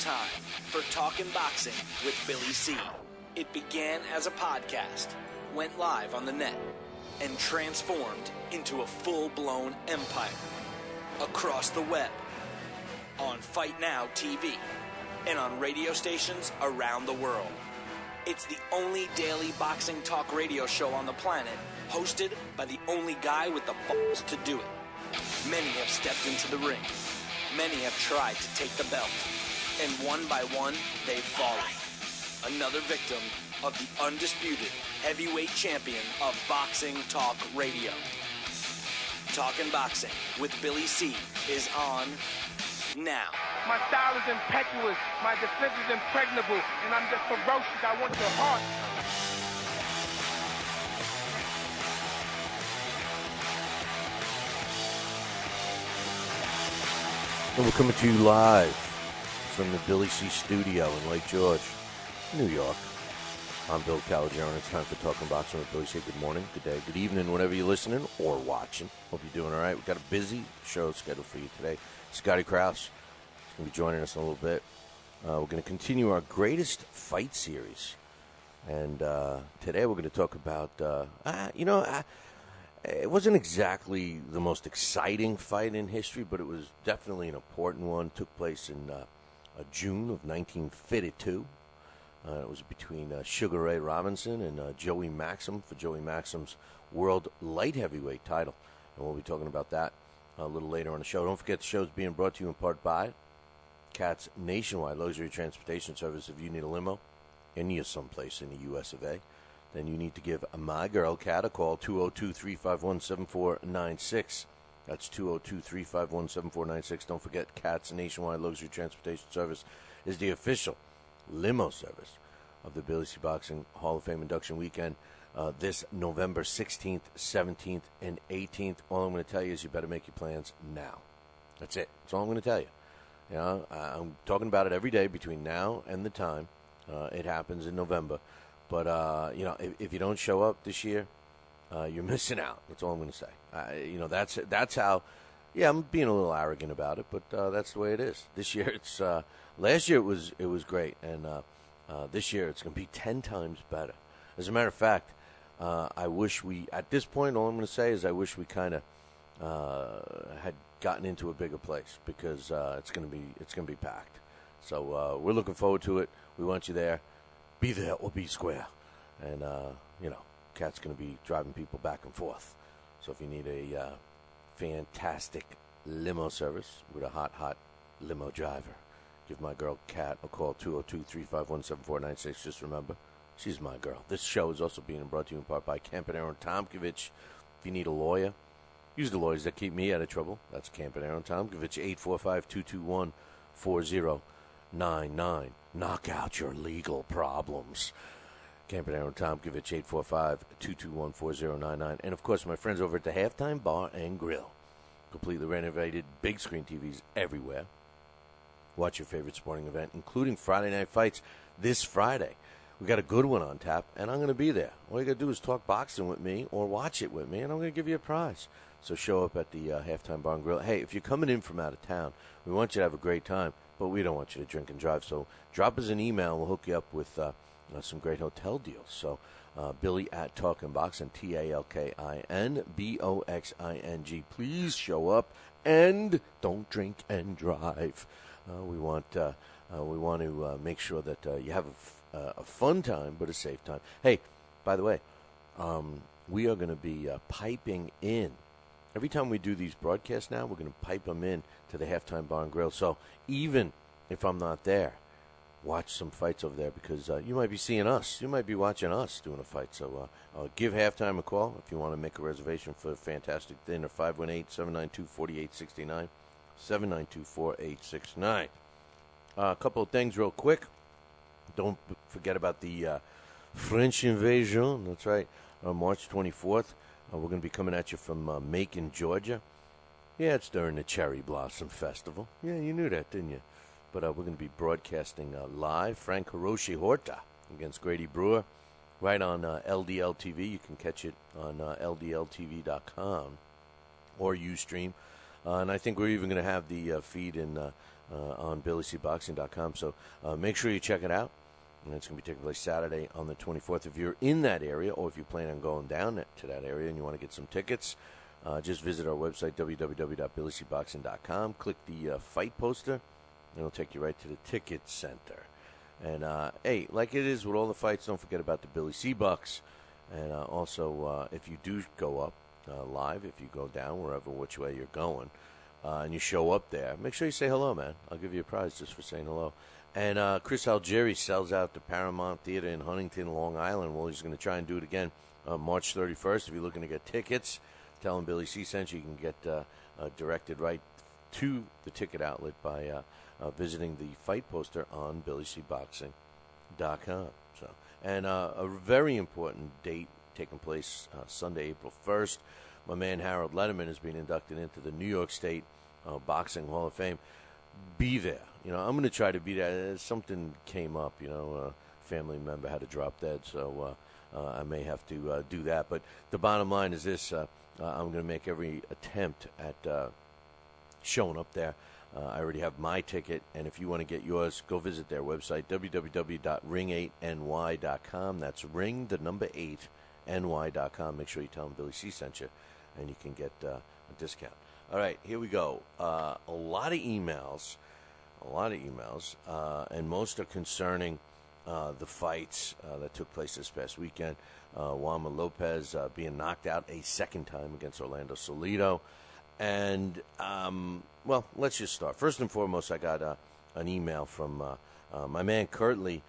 time for Talkin' Boxing with Billy C. It began as a podcast, went live on the net, and transformed into a full-blown empire. Across the web, on Fight Now TV, and on radio stations around the world. It's the only daily boxing talk radio show on the planet, hosted by the only guy with the balls to do it. Many have stepped into the ring. Many have tried to take the belt. And one by one, they've fallen. Another victim of the undisputed heavyweight champion of boxing talk radio. Talkin' Boxing with Billy C is on now. My style is impetuous, my defense is impregnable, and I'm just ferocious. I want your heart. And we're coming to you live from the Billy C studio in Lake George, New York. I'm Bill Calogero, and it's time for Talking Boxing with Billy C. Good morning, good day, good evening, whenever you're listening or watching. Hope you're doing all right. We've got a busy show scheduled for you today. Scotty Crouse is going to be joining us in a little bit. We're going to continue our greatest fight series. And today we're going to talk about, it wasn't exactly the most exciting fight in history, but it was definitely an important one. It took place in June of 1952. It was between Sugar Ray Robinson and Joey Maxim for Joey Maxim's world light heavyweight title. And we'll be talking about that a little later on the show. Don't forget the show's being brought to you in part by Cat's Nationwide Luxury Transportation Service. If you need a limo and you're someplace in the U.S. of A., then you need to give my girl, Kat, a call, 202-351-7496. That's 202-351-7496. Don't forget, Cat's Nationwide Luxury Transportation Service is the official limo service of the BillyCBoxing Hall of Fame induction weekend this November 16th, 17th, and 18th. All I'm going to tell you is you better make your plans now. That's it. That's all I'm going to tell you. You know, I'm talking about it every day between now and the time it happens in November. But, if you don't show up this year, you're missing out. That's all I'm going to say. That's how, I'm being a little arrogant about it, but that's the way it is. This year, last year it was great, and this year it's going to be 10 times better. As a matter of fact, I wish at this point, all I'm going to say is I wish we kind of had gotten into a bigger place, because it's going to be packed. So we're looking forward to it. We want you there. Be there or be square. And, Cat's going to be driving people back and forth. So if you need a fantastic limo service with a hot limo driver, give my girl Cat a call, 202-351-7496. Just remember, she's my girl. This show is also being brought to you in part by Campanaro and Tomkovich. If you need a lawyer, use the lawyers that keep me out of trouble. That's Campanaro and Tomkovich, 845-221-4099. Knock out your legal problems. Campanaro and Tomkovich, 845-221-4099. And, of course, my friends over at the Halftime Bar and Grill. Completely renovated, big screen TVs everywhere. Watch your favorite sporting event, including Friday Night Fights this Friday. We got a good one on tap, and I'm going to be there. All you got to do is talk boxing with me or watch it with me, and I'm going to give you a prize. So show up at the Halftime Bar and Grill. Hey, if you're coming in from out of town, we want you to have a great time, but we don't want you to drink and drive. So drop us an email, and we'll hook you up with some great hotel deals. So Billy at Talkin' Boxing, TALKINBOXING. Please show up and don't drink and drive. We want to make sure that you have a fun time, but a safe time. Hey, by the way, we are going to be piping in. Every time we do these broadcasts now, we're going to pipe them in to the Halftime Bar and Grill. So even if I'm not there, watch some fights over there, because you might be seeing us. You might be watching us doing a fight. So give Halftime a call if you want to make a reservation for a fantastic dinner, 518-792-4869, 792-4869. A couple of things real quick. Don't forget about the French invasion. That's right, March 24th. We're going to be coming at you from Macon, Georgia. Yeah, it's during the Cherry Blossom Festival. Yeah, you knew that, didn't you? But we're going to be broadcasting live Frank Hiroshi Horta against Grady Brewer right on LDL TV. You can catch it on LDLTV.com or Ustream. And I think we're even going to have the feed on BillyCBoxing.com. So make sure you check it out. And it's going to be taking place Saturday on the 24th. If you're in that area, or if you plan on going down to that area and you want to get some tickets, just visit our website, www.BillyCBoxing.com. Click the fight poster, and it'll take you right to the ticket center. And, hey, like it is with all the fights, don't forget about the Billy C Bucks. And also, if you do go up live, if you go down, which way you're going, and you show up there, make sure you say hello, man. I'll give you a prize just for saying hello. And Chris Algieri sells out the Paramount Theater in Huntington, Long Island. Well, he's going to try and do it again March 31st. If you're looking to get tickets, tell him Billy C sent you. You can get directed right to the ticket outlet by visiting the fight poster on BillyCBoxing.com. So, and a very important date taking place Sunday, April 1st. My man Harold Letterman is being inducted into the New York State Boxing Hall of Fame. Be there. I'm going to try to be there. Something came up, a family member had to drop dead, so I may have to do that. But the bottom line is this. I'm going to make every attempt at showing up there. I already have my ticket, and if you want to get yours, go visit their website, www.ring8ny.com. That's ring, the number 8, ny.com. Make sure you tell them Billy C sent you, and you can get a discount. All right, here we go. A lot of emails, and most are concerning the fights that took place this past weekend. Juanma Lopez being knocked out a second time against Orlando Salido. And, well, let's just start. First and foremost, I got an email from my man Curtly.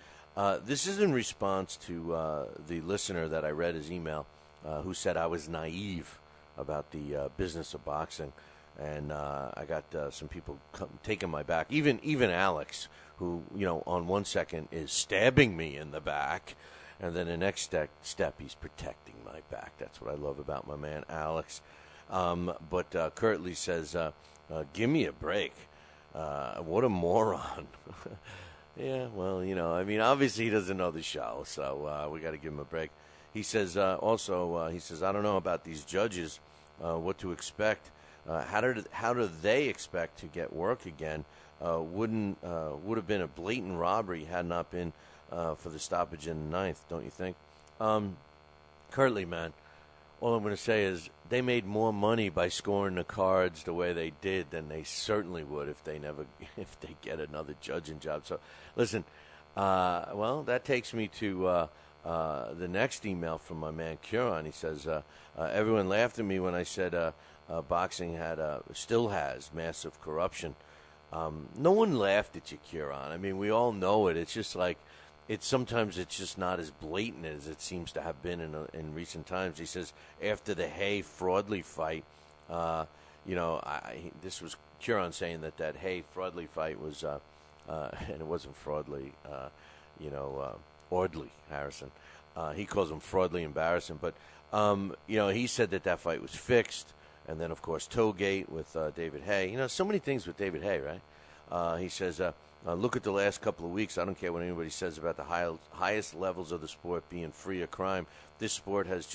This is in response to the listener that I read his email who said I was naive about the business of boxing. And I got some people taking my back. Even Alex, who, on one second is stabbing me in the back, and then the next step he's protecting my back. That's what I love about my man Alex. But Curtly says, give me a break. What a moron. Yeah, well, obviously he doesn't know the show, so we got to give him a break. He says, I don't know about these judges, what to expect. How do they expect to get work again? Would have been a blatant robbery had not been for the stoppage in the ninth, don't you think? Curtly, man, all I'm going to say is they made more money by scoring the cards the way they did than they certainly would if they get another judging job. So, listen, well, that takes me to the next email from my man Curon. He says, everyone laughed at me when I said boxing still has massive corruption. No one laughed at you, Curon. I mean, we all know it. It's just like sometimes it's just not as blatant as it seems to have been in recent times. He says after the Hay Fraudley fight, this was Curon saying that Hay Fraudley fight was, and it wasn't Fraudley, Audley Harrison. He calls him Fraudley embarrassing, but he said that fight was fixed. And then, of course, Toegate with David Hay. So many things with David Hay, right? He says, look at the last couple of weeks. I don't care what anybody says about the highest levels of the sport being free of crime. This sport is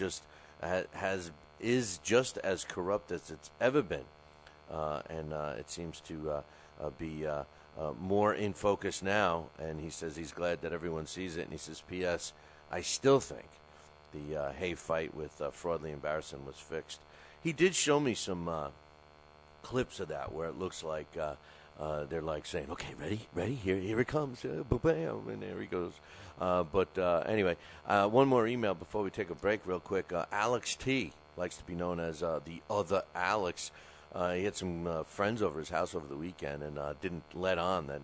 just as corrupt as it's ever been. And it seems to be more in focus now. And he says he's glad that everyone sees it. And he says, P.S., I still think the Hay fight with Fraudley and Barrison was fixed. He did show me some clips of that where it looks like they're like saying, okay, ready, here it comes, bam, and there he goes. But anyway, one more email before we take a break real quick. Alex T. likes to be known as the other Alex. He had some friends over his house over the weekend and didn't let on that,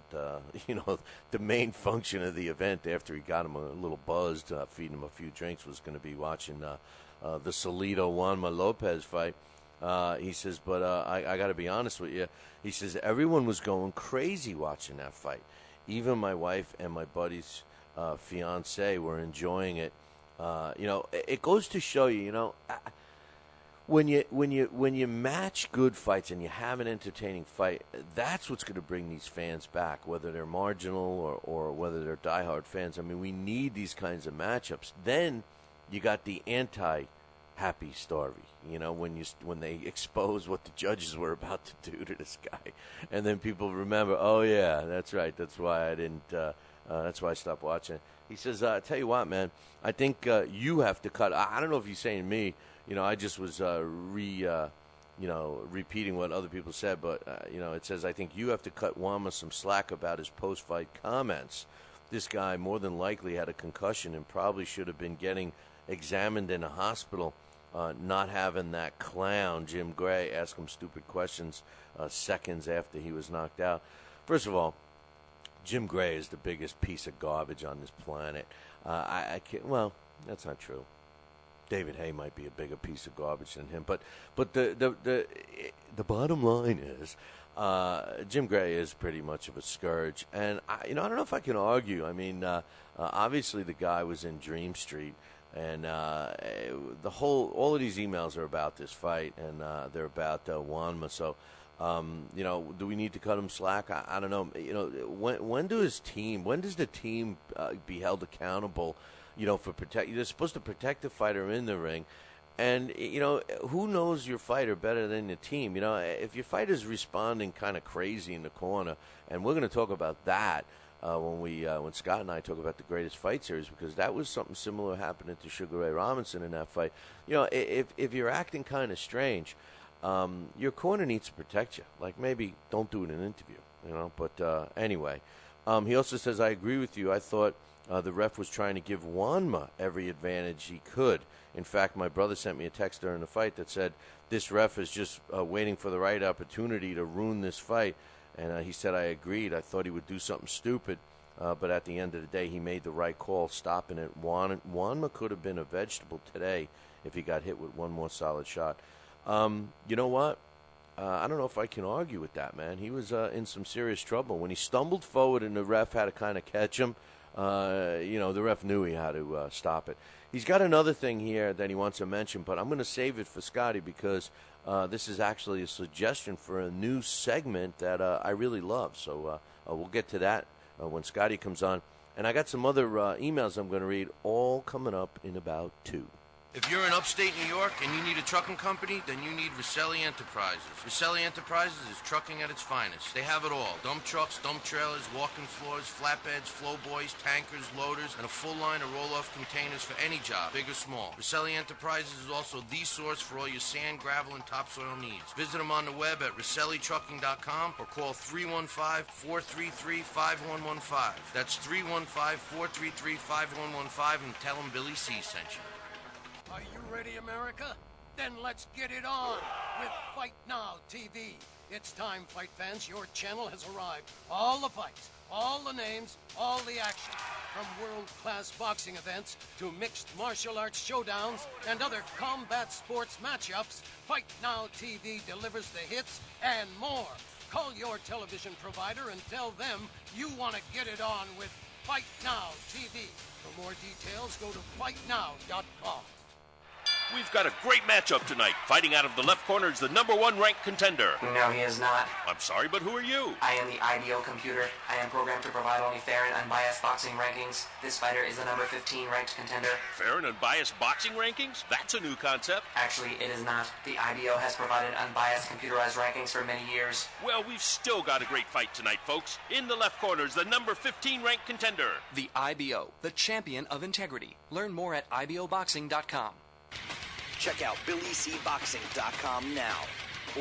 the main function of the event after he got him a little buzzed, feeding him a few drinks, was going to be watching the Salido-Juanma Lopez fight. He says, but I got to be honest with you. He says, everyone was going crazy watching that fight. Even my wife and my buddy's fiance were enjoying it. It goes to show you, when you match good fights and you have an entertaining fight, that's what's going to bring these fans back, whether they're marginal or whether they're diehard fans. I mean, we need these kinds of matchups. Then you got the happy story, when they expose what the judges were about to do to this guy, and then people remember, oh yeah, that's right, that's why I didn't, that's why I stopped watching. He says, I tell you what, man, I think you have to cut. I don't know if he's saying me, I just was repeating what other people said, but it says, I think you have to cut Juanma some slack about his post-fight comments. This guy more than likely had a concussion and probably should have been getting examined in a hospital. Not having that clown, Jim Gray, ask him stupid questions seconds after he was knocked out. First of all, Jim Gray is the biggest piece of garbage on this planet. I can't, well, that's not true. David Hay might be a bigger piece of garbage than him, but the bottom line is Jim Gray is pretty much of a scourge, and I don't know if I can argue. I mean, obviously the guy was in Dream Street. And all of these emails are about this fight, and they're about Juanma. So, do we need to cut him slack? I don't know. When does the team be held accountable? For protect. They're supposed to protect the fighter in the ring, and who knows your fighter better than the team? If your fighter's responding kind of crazy in the corner, and we're going to talk about that. When Scott and I talk about the greatest fight series, because that was something similar happening to Sugar Ray Robinson in that fight. If you're acting kind of strange, your corner needs to protect you. Like, maybe don't do it in an interview, But anyway, he also says, I agree with you. I thought the ref was trying to give Juanma every advantage he could. In fact, my brother sent me a text during the fight that said, this ref is just waiting for the right opportunity to ruin this fight. And he said, I agreed. I thought he would do something stupid, but at the end of the day, he made the right call, stopping it. Juanma could have been a vegetable today if he got hit with one more solid shot. You know what? I don't know if I can argue with that, man. He was in some serious trouble. When he stumbled forward and the ref had to kind of catch him, the ref knew he had to stop it. He's got another thing here that he wants to mention, but I'm going to save it for Scotty because this is actually a suggestion for a new segment that I really love. So we'll get to that when Scotty comes on. And I got some other emails I'm going to read, all coming up in about 2. If you're in upstate New York and you need a trucking company, then you need Roselli Enterprises. Roselli Enterprises is trucking at its finest. They have it all. Dump trucks, dump trailers, walk-in floors, flatbeds, flowboys, tankers, loaders, and a full line of roll-off containers for any job, big or small. Roselli Enterprises is also the source for all your sand, gravel, and topsoil needs. Visit them on the web at RoselliTrucking.com or call 315-433-5115. That's 315-433-5115 and tell them Billy C sent you. Are you ready, America? Then let's get it on with Fight Now TV. It's time, fight fans. Your channel has arrived. All the fights, all the names, all the action. From world-class boxing events to mixed martial arts showdowns and other combat sports matchups, Fight Now TV delivers the hits and more. Call your television provider and tell them you want to get it on with Fight Now TV. For more details, go to fightnow.com. We've got a great matchup tonight. Fighting out of the left corner is the #1 ranked contender. No, he is not. I'm sorry, but who are you? I am the IBO computer. I am programmed to provide only fair and unbiased boxing rankings. This fighter is the #15 ranked contender. Fair and unbiased boxing rankings? That's a new concept. Actually, it is not. The IBO has provided unbiased computerized rankings for many years. Well, we've still got a great fight tonight, folks. In the left corner is the #15 ranked contender. The IBO, the champion of integrity. Learn more at IBOBoxing.com. Check out BillyCBoxing.com now,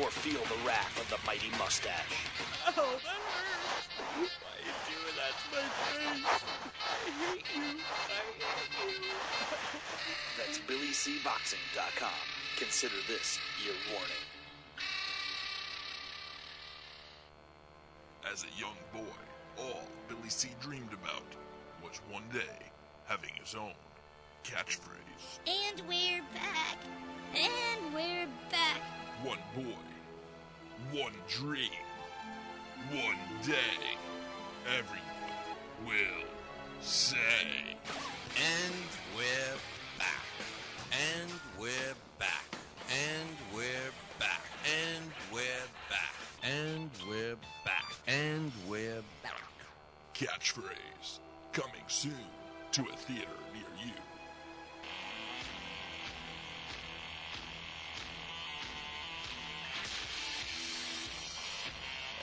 or feel the wrath of the mighty mustache. Oh, that hurts. Why are you doing that to my face? I hate you. That's BillyCBoxing.com. Consider this your warning. As a young boy, all Billy C dreamed about was one day having his own catchphrase. And we're back. And we're back. One boy, one dream, one day, everyone will say. And we're back. And we're back. And we're back. And we're back. And we're back. And we're back. Catchphrase coming soon to a theater near you.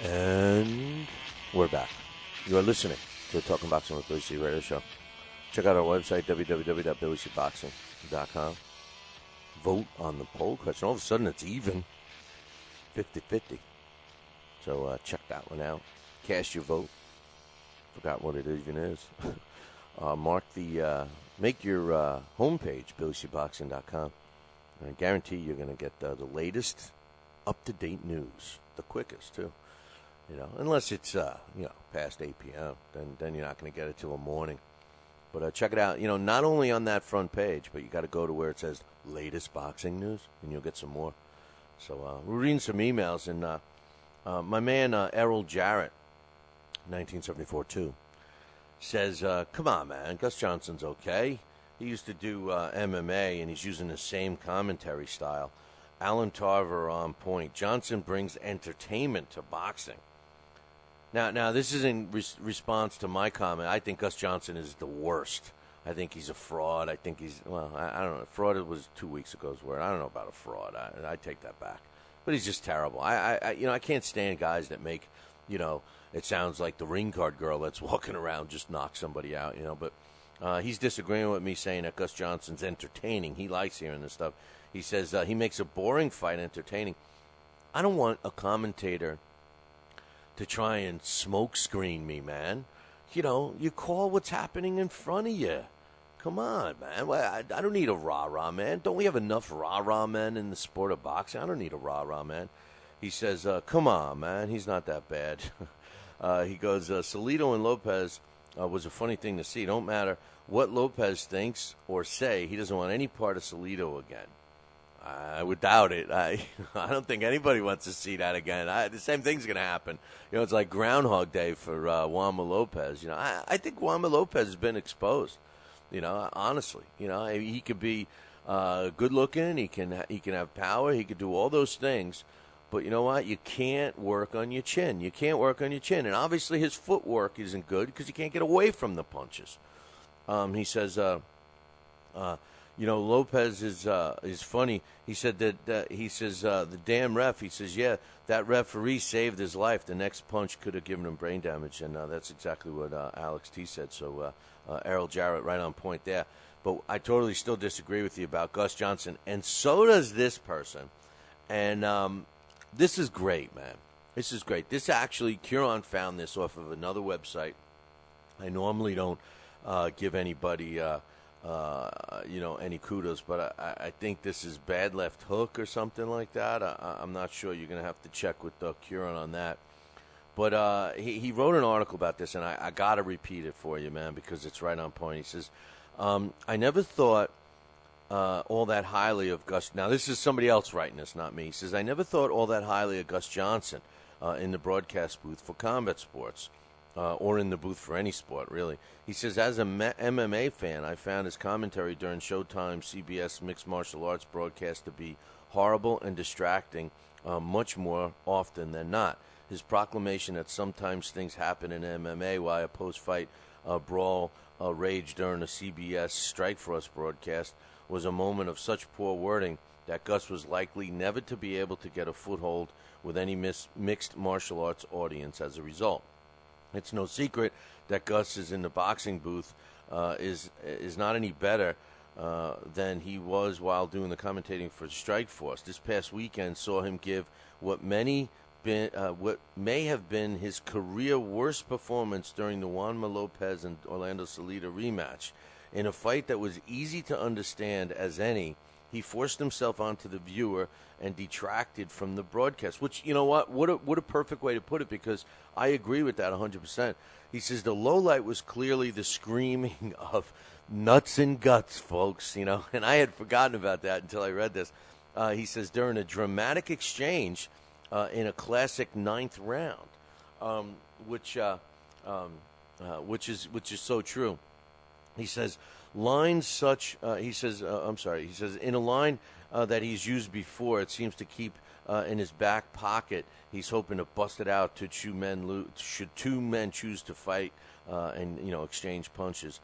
And we're back. You are listening to the Talking Boxing with Billy C radio show. Check out our website, www.BillyCBoxing.com. Vote on the poll question. All of a sudden, it's even 50-50. So check that one out. Cast your vote. Forgot what it even is. Make your homepage, BillyCBoxing.com. I guarantee you're going to get the latest, up-to-date news. The quickest, too. Unless it's, past 8 p.m., then you're not going to get it till the morning. But check it out. Not only on that front page, but you got to go to where it says latest boxing news, and you'll get some more. So we're reading some emails, and my man Errol Jarrett, 1974 too, says, come on, man, Gus Johnson's okay. He used to do MMA, and he's using the same commentary style. Alan Tarver on point. Johnson brings entertainment to boxing. Now, this is in response to my comment. I think Gus Johnson is the worst. I think he's a fraud. I think he's, I don't know. Fraud was 2 weeks ago's word. I don't know about a fraud. I take that back. But he's just terrible. I can't stand guys that make, it sounds like the ring card girl that's walking around just knock somebody out, But he's disagreeing with me, saying that Gus Johnson's entertaining. He likes hearing this stuff. He says he makes a boring fight entertaining. I don't want a commentator to try and smoke screen me, man. You call what's happening in front of you. Come on, man. I don't need a rah-rah man. Don't we have enough rah-rah men in the sport of boxing? I don't need a rah-rah man. He says, come on, man. He's not that bad. He goes, Salido and Lopez was a funny thing to see. Don't matter what Lopez thinks or say, he doesn't want any part of Salido again. I would doubt it. I don't think anybody wants to see that again. The same thing's going to happen. It's like Groundhog Day for Juanma Lopez. I think Juanma Lopez has been exposed. Honestly, he could be good looking. He can have power. He could do all those things. But you know what? You can't work on your chin. And obviously his footwork isn't good because he can't get away from the punches. He says. Lopez is funny. He said that the damn ref. He says, yeah, that referee saved his life. The next punch could have given him brain damage, and that's exactly what Alex T said. So Errol Jarrett, right on point there. But I totally still disagree with you about Gus Johnson, and so does this person. And this is great, man. This is great. This actually, Kieran found this off of another website. I normally don't give anybody. Any kudos, but I think this is bad left hook or something like that. I'm not sure. You're going to have to check with Kieran on that. But he wrote an article about this, and I got to repeat it for you, man, because it's right on point. He says, I never thought all that highly of Gus. Now, this is somebody else writing this, not me. He says, I never thought all that highly of Gus Johnson in the broadcast booth for combat sports. Or in the booth for any sport, really. He says, as a MMA fan, I found his commentary during Showtime CBS Mixed Martial Arts broadcast to be horrible and distracting much more often than not. His proclamation that sometimes things happen in MMA while a post-fight brawl raged during a CBS Strike Force broadcast was a moment of such poor wording that Gus was likely never to be able to get a foothold with any mixed martial arts audience as a result. It's no secret that Gus is in the boxing booth is not any better than he was while doing the commentating for Strikeforce. This past weekend saw him give what may have been his career worst performance during the Juanma Lopez and Orlando Salido rematch. In a fight that was easy to understand as any, he forced himself onto the viewer and detracted from the broadcast, which, you know what a perfect way to put it, because I agree with that 100%. He says the low light was clearly the screaming of nuts and guts, folks, and I had forgotten about that until I read this. He says during a dramatic exchange in a classic ninth round, which is so true. He says lines such, he says in a line that he's used before, it seems to keep in his back pocket. He's hoping to bust it out should two men choose to fight and exchange punches,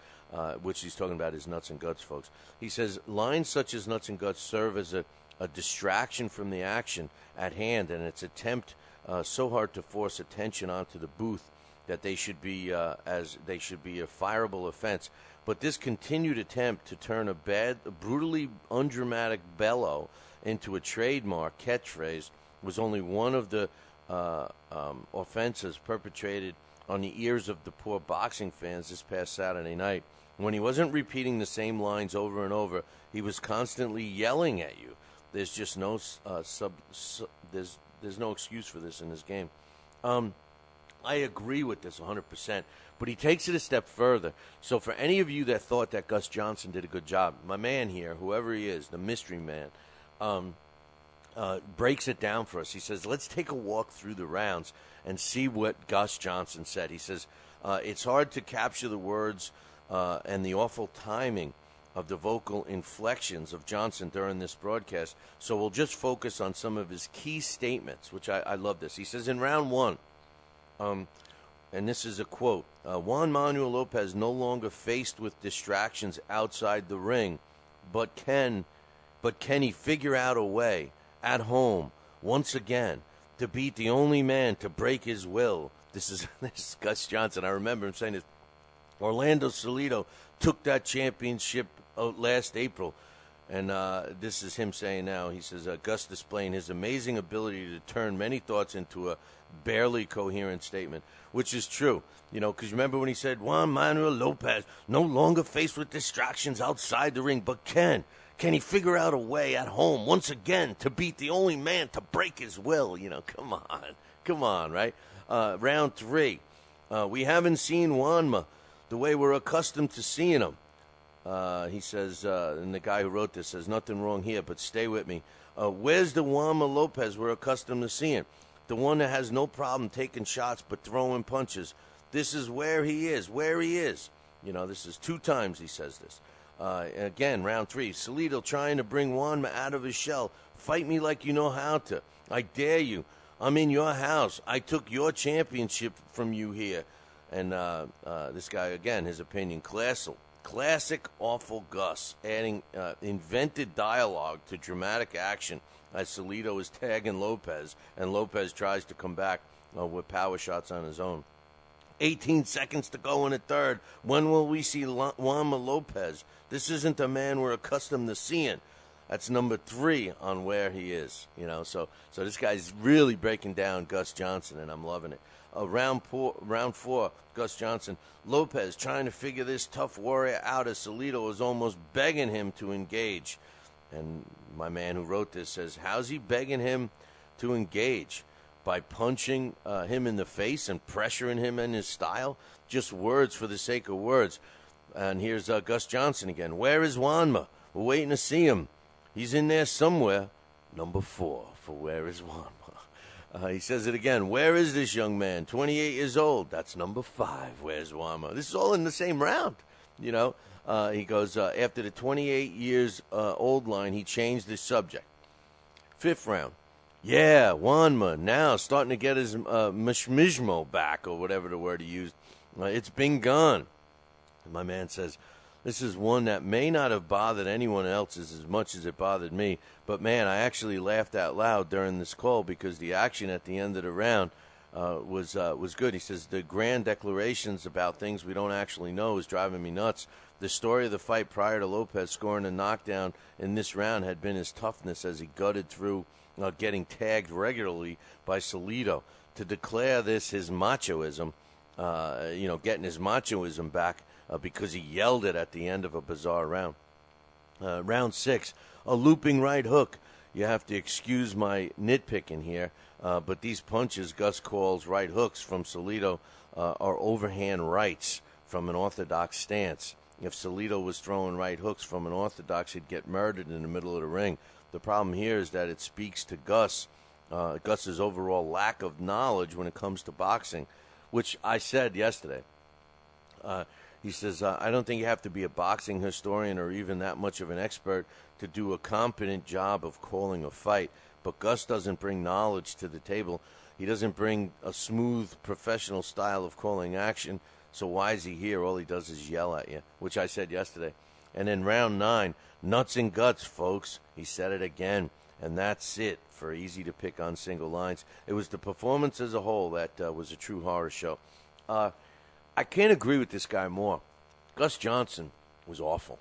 which he's talking about is nuts and guts, folks. He says lines such as nuts and guts serve as a distraction from the action at hand and its attempt so hard to force attention onto the booth that they should be a fireable offense. But this continued attempt to turn a brutally undramatic bellow into a trademark catchphrase was only one of the offenses perpetrated on the ears of the poor boxing fans this past Saturday night. When he wasn't repeating the same lines over and over, he was constantly yelling at you. There's just no there's no excuse for this in this game. I agree with this 100%, but he takes it a step further. So for any of you that thought that Gus Johnson did a good job, my man here, whoever he is, the mystery man, breaks it down for us. He says, let's take a walk through the rounds and see what Gus Johnson said. He says, it's hard to capture the words and the awful timing of the vocal inflections of Johnson during this broadcast, so we'll just focus on some of his key statements, which I love this. He says, in round one, and this is a quote, Juan Manuel Lopez no longer faced with distractions outside the ring, but can he figure out a way at home once again to beat the only man to break his will? This is Gus Johnson. I remember him saying this. Orlando Salido took that championship last April, and this is him saying now. He says, Gus displaying his amazing ability to turn many thoughts into a barely coherent statement, which is true, because remember when he said Juan Manuel Lopez no longer faced with distractions outside the ring, but can he figure out a way at home once again to beat the only man to break his will? Come on, right? Round three, we haven't seen Juanma the way we're accustomed to seeing him. He says, and the guy who wrote this says, nothing wrong here, but stay with me. Where's the Juanma Lopez we're accustomed to seeing? The one that has no problem taking shots but throwing punches. This is where he is. This is 2 times he says this. Again, round three. Salido trying to bring Juanma out of his shell. Fight me like you know how to. I dare you. I'm in your house. I took your championship from you here. And this guy, again, his opinion, classic awful Gus, adding invented dialogue to dramatic action as Salido is tagging Lopez, and Lopez tries to come back with power shots on his own. 18 seconds to go in the third. When will we see Juanma Lopez? This isn't the man we're accustomed to seeing. That's number 3 on where he is. So this guy's really breaking down Gus Johnson, and I'm loving it. Round four, Gus Johnson. Lopez trying to figure this tough warrior out as Salido is almost begging him to engage. And my man who wrote this says, how's he begging him to engage? By punching him in the face and pressuring him in his style? Just words for the sake of words. And here's Gus Johnson again. Where is Juanma? We're waiting to see him. He's in there somewhere. Number 4 for where is Juanma. He says it again. Where is this young man? 28 years old. That's number 5. Where's Juanma? This is all in the same round. He goes, after the 28 years old line, he changed the subject. 5th round. Yeah, Juanma now starting to get his mishmishmo back, or whatever the word he used. It's been gone. And my man says, this is one that may not have bothered anyone else as much as it bothered me. But, man, I actually laughed out loud during this call because the action at the end of the round was good. He says, the grand declarations about things we don't actually know is driving me nuts. The story of the fight prior to Lopez scoring a knockdown in this round had been his toughness as he gutted through getting tagged regularly by Salido. To declare this his machoism, getting his machoism back because he yelled it at the end of a bizarre round. Round 6, a looping right hook. You have to excuse my nitpicking here, but these punches Gus calls right hooks from Salido are overhand rights from an orthodox stance. If Salido was throwing right hooks from an orthodox, he'd get murdered in the middle of the ring. The problem here is that it speaks to Gus's overall lack of knowledge when it comes to boxing, which I said yesterday. He says, I don't think you have to be a boxing historian or even that much of an expert to do a competent job of calling a fight. But Gus doesn't bring knowledge to the table. He doesn't bring a smooth, professional style of calling action. So why is he here? All he does is yell at you, which I said yesterday. And in round 9, nuts and guts, folks. He said it again. And that's it for Easy to Pick on Single Lines. It was the performance as a whole that was a true horror show. I can't agree with this guy more. Gus Johnson was awful.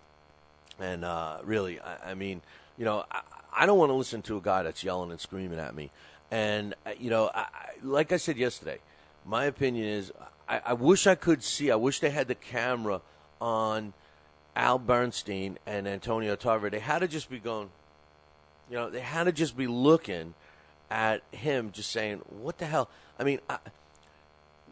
And really, I mean, you know, I don't want to listen to a guy that's yelling and screaming at me. And, you know, like I said yesterday, my opinion is I wish I could see, I wish they had the camera on Al Bernstein and Antonio Tarver. They had to just be going, you know, they had to just be looking at him just saying, what the hell? I mean,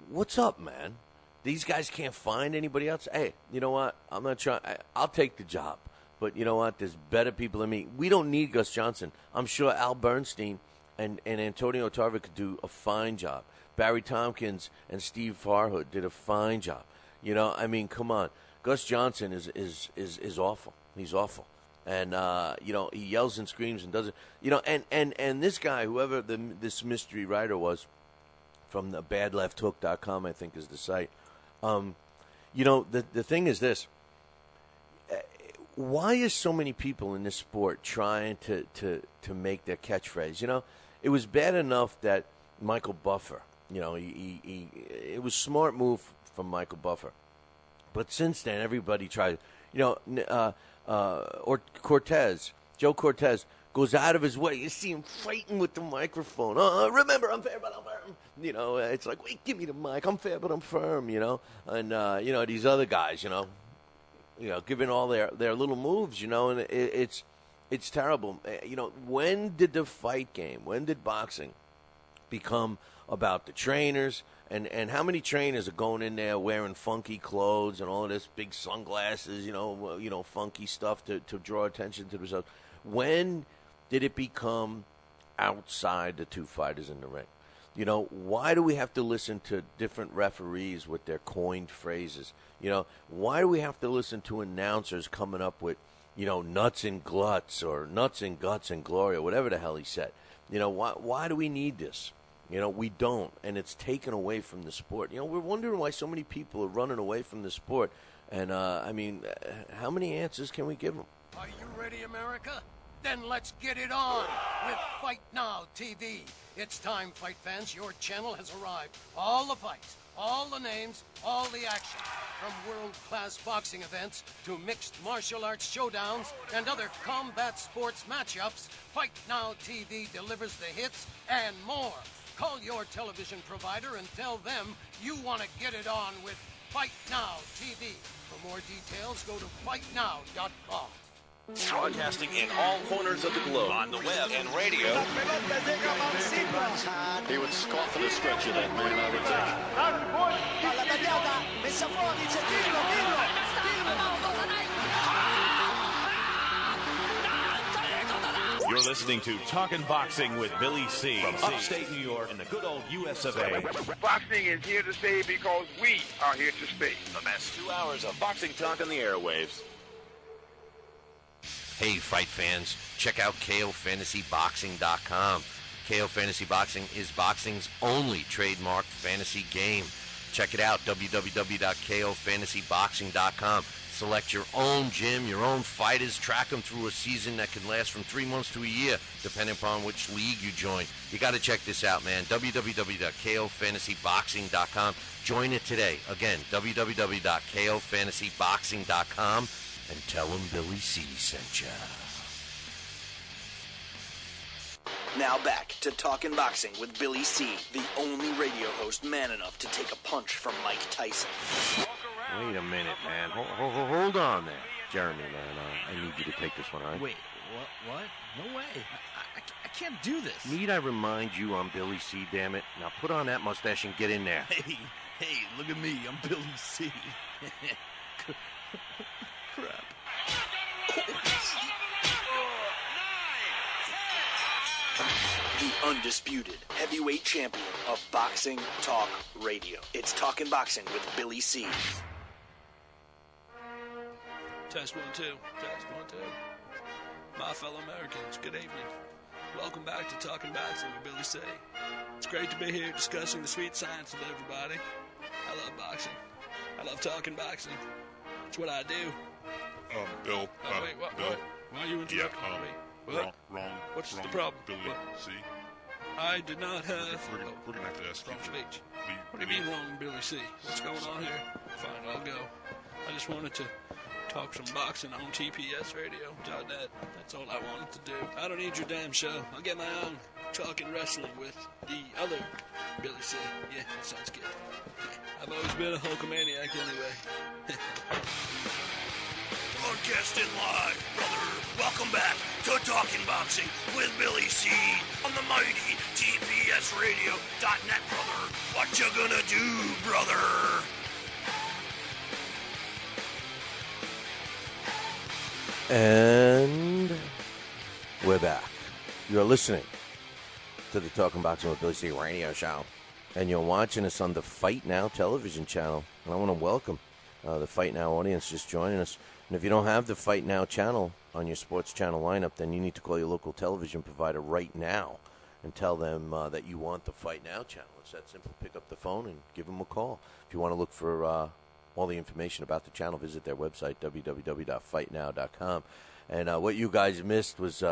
what's up, man? These guys can't find anybody else. Hey, you know what? I'm not trying. I'll take the job. But you know what? There's better people than me. We don't need Gus Johnson. I'm sure Al Bernstein and Antonio Tarver could do a fine job. Barry Tompkins and Steve Farhood did a fine job. You know, I mean, come on. Gus Johnson is awful. He's awful. And, you know, he yells and screams and doesn't, you know, and this guy, whoever this mystery writer was from the badlefthook.com, I think is the site. You know, the thing is this. Why is so many people in this sport trying to make their catchphrase? You know, it was bad enough that Michael Buffer, you know, it was a smart move from Michael Buffer. But since then, everybody tried, you know, or Cortez, Joe Cortez, goes out of his way. You see him fighting with the microphone. Remember, I'm fair, but I'm firm. You know, it's like, wait, give me the mic. I'm fair, but I'm firm, you know. And, you know, these other guys, you know, giving all their little moves, you know, and it's terrible. You know, when did the fight game, when did boxing become about the trainers? And how many trainers are going in there wearing funky clothes and all of this, big sunglasses, you know, funky stuff to draw attention to themselves? When did it become outside the two fighters in the ring? You know, why do we have to listen to different referees with their coined phrases? You know, why do we have to listen to announcers coming up with, you know, nuts and gluts or nuts and guts and glory or whatever the hell he said? You know, why do we need this? You know, we don't, and it's taken away from the sport. You know, we're wondering why so many people are running away from the sport. And, I mean, how many answers can we give them? Are you ready, America? Then let's get it on with Fight Now TV. It's time, fight fans. Your channel has arrived. All the fights, all the names, all the action. From world-class boxing events to mixed martial arts showdowns and other combat sports matchups, Fight Now TV delivers the hits and more. Call your television provider and tell them you want to get it on with Fight Now TV. For more details, go to fightnow.com. Broadcasting in all corners of the globe, on the web and radio. He would scoff at a stretch of that man, I would think. You're listening to Talkin' Boxing with Billy C. From upstate New York and the good old US of A. Boxing is here to stay because we are here to stay. The best 2 hours of boxing talk on the airwaves. Hey, fight fans, check out KOFantasyBoxing.com. KO Fantasy Boxing is boxing's only trademarked fantasy game. Check it out, www.KOFantasyBoxing.com. Select your own gym, your own fighters, track them through a season that can last from 3 months to a year, depending upon which league you join. You got to check this out, man, www.KOFantasyBoxing.com. Join it today. Again, www.KOFantasyBoxing.com. And tell him Billy C sent ya. Now back to Talkin' Boxing with Billy C, the only radio host man enough to take a punch from Mike Tyson. Wait a minute, man. Hold on there. Jeremy, man, I need you to take this one, all right? Wait, what? No way. I can't do this. Need I remind you I'm Billy C, damn it? Now put on that mustache and get in there. Hey, look at me. I'm Billy C. Crap. The undisputed heavyweight champion of Boxing Talk Radio. It's Talkin' Boxing with Billy C. Test 1 2. Test 1 2. My fellow Americans, good evening. Welcome back to Talkin' Boxing with Billy C. It's great to be here discussing the sweet science with everybody. I love boxing. I love talking boxing. It's what I do. Bill. Wait, what? Bill. Why are you interrupting me? What? Wrong. What's the problem? Billy C. I did not have... We're going to have to ask wrong you. speech. What do you mean wrong, Billy C? What's going on here? Fine, I'll go. I just wanted to talk some boxing on TPSradio.net. That's all I wanted to do. I don't need your damn show. I'll get my own talking wrestling with the other Billy C. Yeah, that sounds good. I've always been a Hulkamaniac anyway. Broadcasting live, brother. Welcome back to Talking Boxing with Billy C on the mighty TPSradio.net, brother. What you gonna do, brother? And we're back. You're listening to the Talking Boxing with Billy C radio show. And you're watching us on the Fight Now television channel. And I want to welcome the Fight Now audience just joining us. And if you don't have the Fight Now channel on your sports channel lineup, then you need to call your local television provider right now and tell them that you want the Fight Now channel. It's that simple. Pick up the phone and give them a call. If you want to look for all the information about the channel, visit their website, www.fightnow.com. And what you guys missed was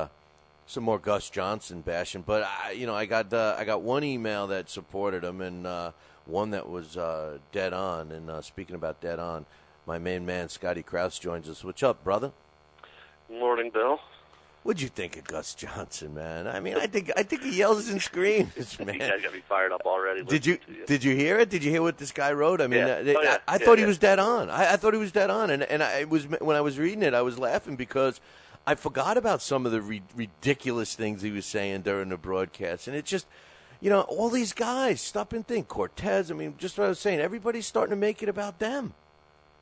some more Gus Johnson bashing. But, I got one email that supported him and one that was dead on. And speaking about dead on, my main man, Scotty Crouse, joins us. What's up, brother? Morning, Bill. What'd you think of Gus Johnson, man? I mean, I think he yells and screams, man. You guys got me fired up already. Did you hear it? Did you hear what this guy wrote? I mean, yeah. I thought he was dead on. I thought he was dead on, and I was when I was reading it, I was laughing because I forgot about some of the ridiculous things he was saying during the broadcast, and it just, all these guys, stop and think. Cortez, I mean, just what I was saying, everybody's starting to make it about them.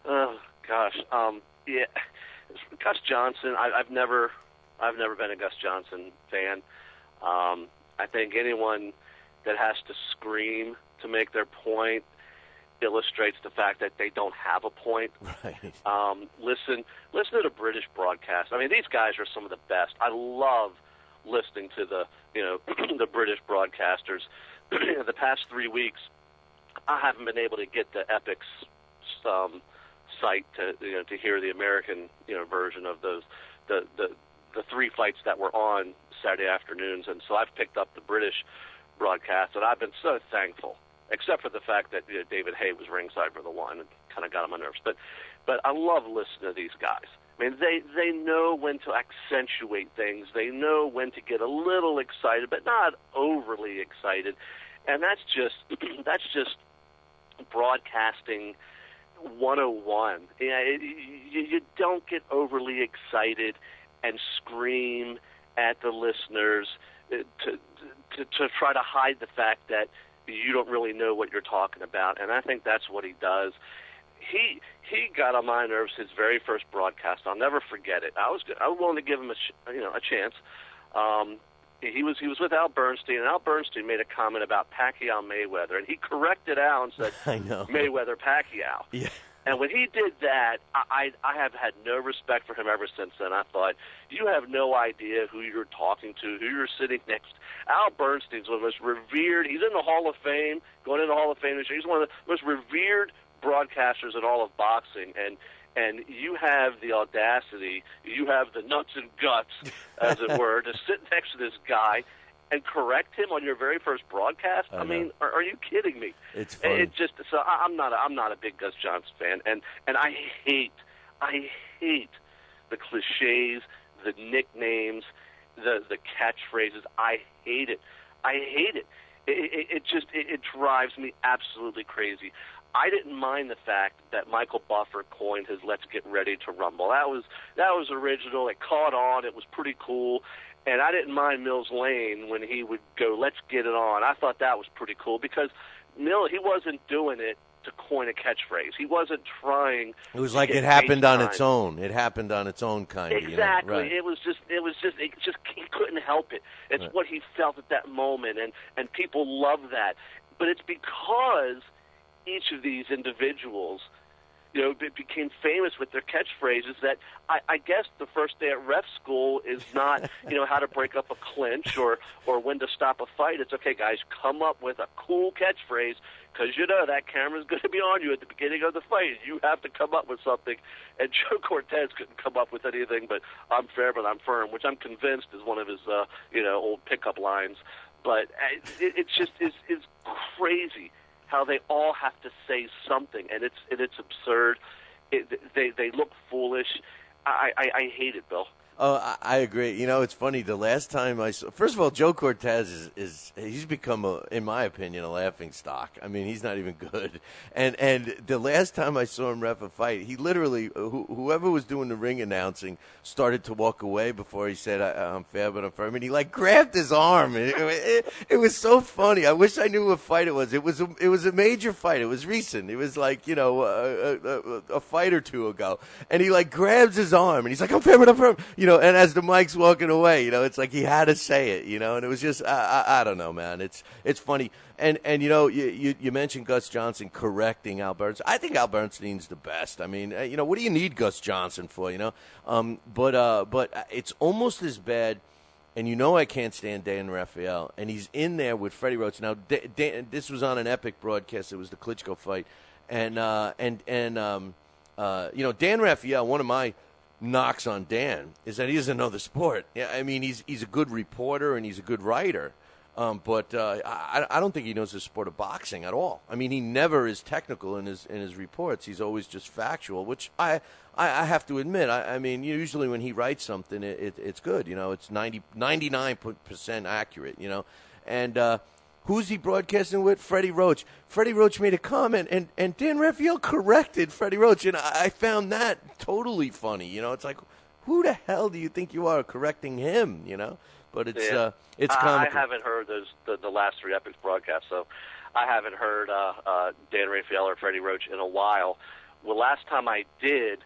Oh gosh, yeah, Gus Johnson. I've never been a Gus Johnson fan. I think anyone that has to scream to make their point illustrates the fact that they don't have a point. Right. Listen to the British broadcast. I mean, these guys are some of the best. I love listening to the the British broadcasters. The past 3 weeks, I haven't been able to get the Epic's site to hear the American version of those the three fights that were on Saturday afternoons, and so I've picked up the British broadcast, and I've been so thankful, except for the fact that David Hay was ringside for the one and kind of got on my nerves. But I love listening to these guys. I mean, they know when to accentuate things. They know when to get a little excited, but not overly excited, and that's just broadcasting 101. You don't get overly excited and scream at the listeners to try to hide the fact that you don't really know what you're talking about. And I think that's what he does. He got on my nerves his very first broadcast. I'll never forget it. I was willing to give him a chance. He was with Al Bernstein, and Al Bernstein made a comment about Pacquiao Mayweather, and he corrected Al and said, I know. Mayweather Pacquiao. Yeah. And when he did that, I have had no respect for him ever since then. I thought, you have no idea who you're talking to, who you're sitting next to. Al Bernstein's one of the most revered, he's in the Hall of Fame, going into the Hall of Fame this year. He's one of the most revered broadcasters in all of boxing, and you have the audacity, you have the nuts and guts, as it were, to sit next to this guy and correct him on your very first broadcast. I mean, are you kidding me? It's funny. It just so I'm not a big Gus Johnson fan, and I hate the cliches, the nicknames, the catchphrases. I hate it. It drives me absolutely crazy. I didn't mind the fact that Michael Buffer coined his "Let's Get Ready to Rumble." That was original. It caught on. It was pretty cool. And I didn't mind Mills Lane when he would go, "Let's get it on." I thought that was pretty cool because he wasn't doing it to coin a catchphrase. He wasn't trying. It was like it happened on its own. It happened on its own, kind of. Exactly. Right. It was just he couldn't help it. It's what he felt at that moment, and people love that. But it's because each of these individuals became famous with their catchphrases that I guess the first day at ref school is not, how to break up a clinch or when to stop a fight. It's okay, guys, come up with a cool catchphrase because that camera's going to be on you at the beginning of the fight. You have to come up with something. And Joe Cortez couldn't come up with anything but "I'm fair, but I'm firm," which I'm convinced is one of his, old pickup lines. But it's just is crazy how they all have to say something, and it's absurd. They look foolish. I hate it, Bill. Oh, I agree. It's funny. The last time I saw, first of all, Joe Cortez he's become, in my opinion, a laughing stock. I mean, he's not even good. And the last time I saw him ref a fight, he literally, whoever was doing the ring announcing, started to walk away before he said, "I'm fair, but I'm firm." And he grabbed his arm. It was so funny. I wish I knew what fight it was. It was a major fight. It was recent. It was a fight or two ago. And he grabs his arm and he's like, "I'm fair, but I'm firm." And as the mic's walking away, it's like he had to say it, and it was just, I don't know, man. It's funny. And you mentioned Gus Johnson correcting Al Bernstein. I think Al Bernstein's the best. I mean, what do you need Gus Johnson for, But it's almost as bad, and I can't stand Dan Raphael, and he's in there with Freddie Roach. Now, this was on an epic broadcast. It was the Klitschko fight. And Dan Raphael, one of my knocks on Dan is that he doesn't know the sport. Yeah, I mean, he's a good reporter and he's a good writer, but I don't think he knows the sport of boxing at all. I mean, he never is technical in his reports. He's always just factual, which I have to admit. I mean, usually when he writes something, it's good. It's 99% accurate. And who's he broadcasting with? Freddie Roach. Freddie Roach made a comment, and Dan Raphael corrected Freddie Roach, and I found that totally funny. It's like, who the hell do you think you are correcting him? But it's comical. I haven't heard the last three Epics broadcasts, so I haven't heard Dan Raphael or Freddie Roach in a while. Well, last time I did,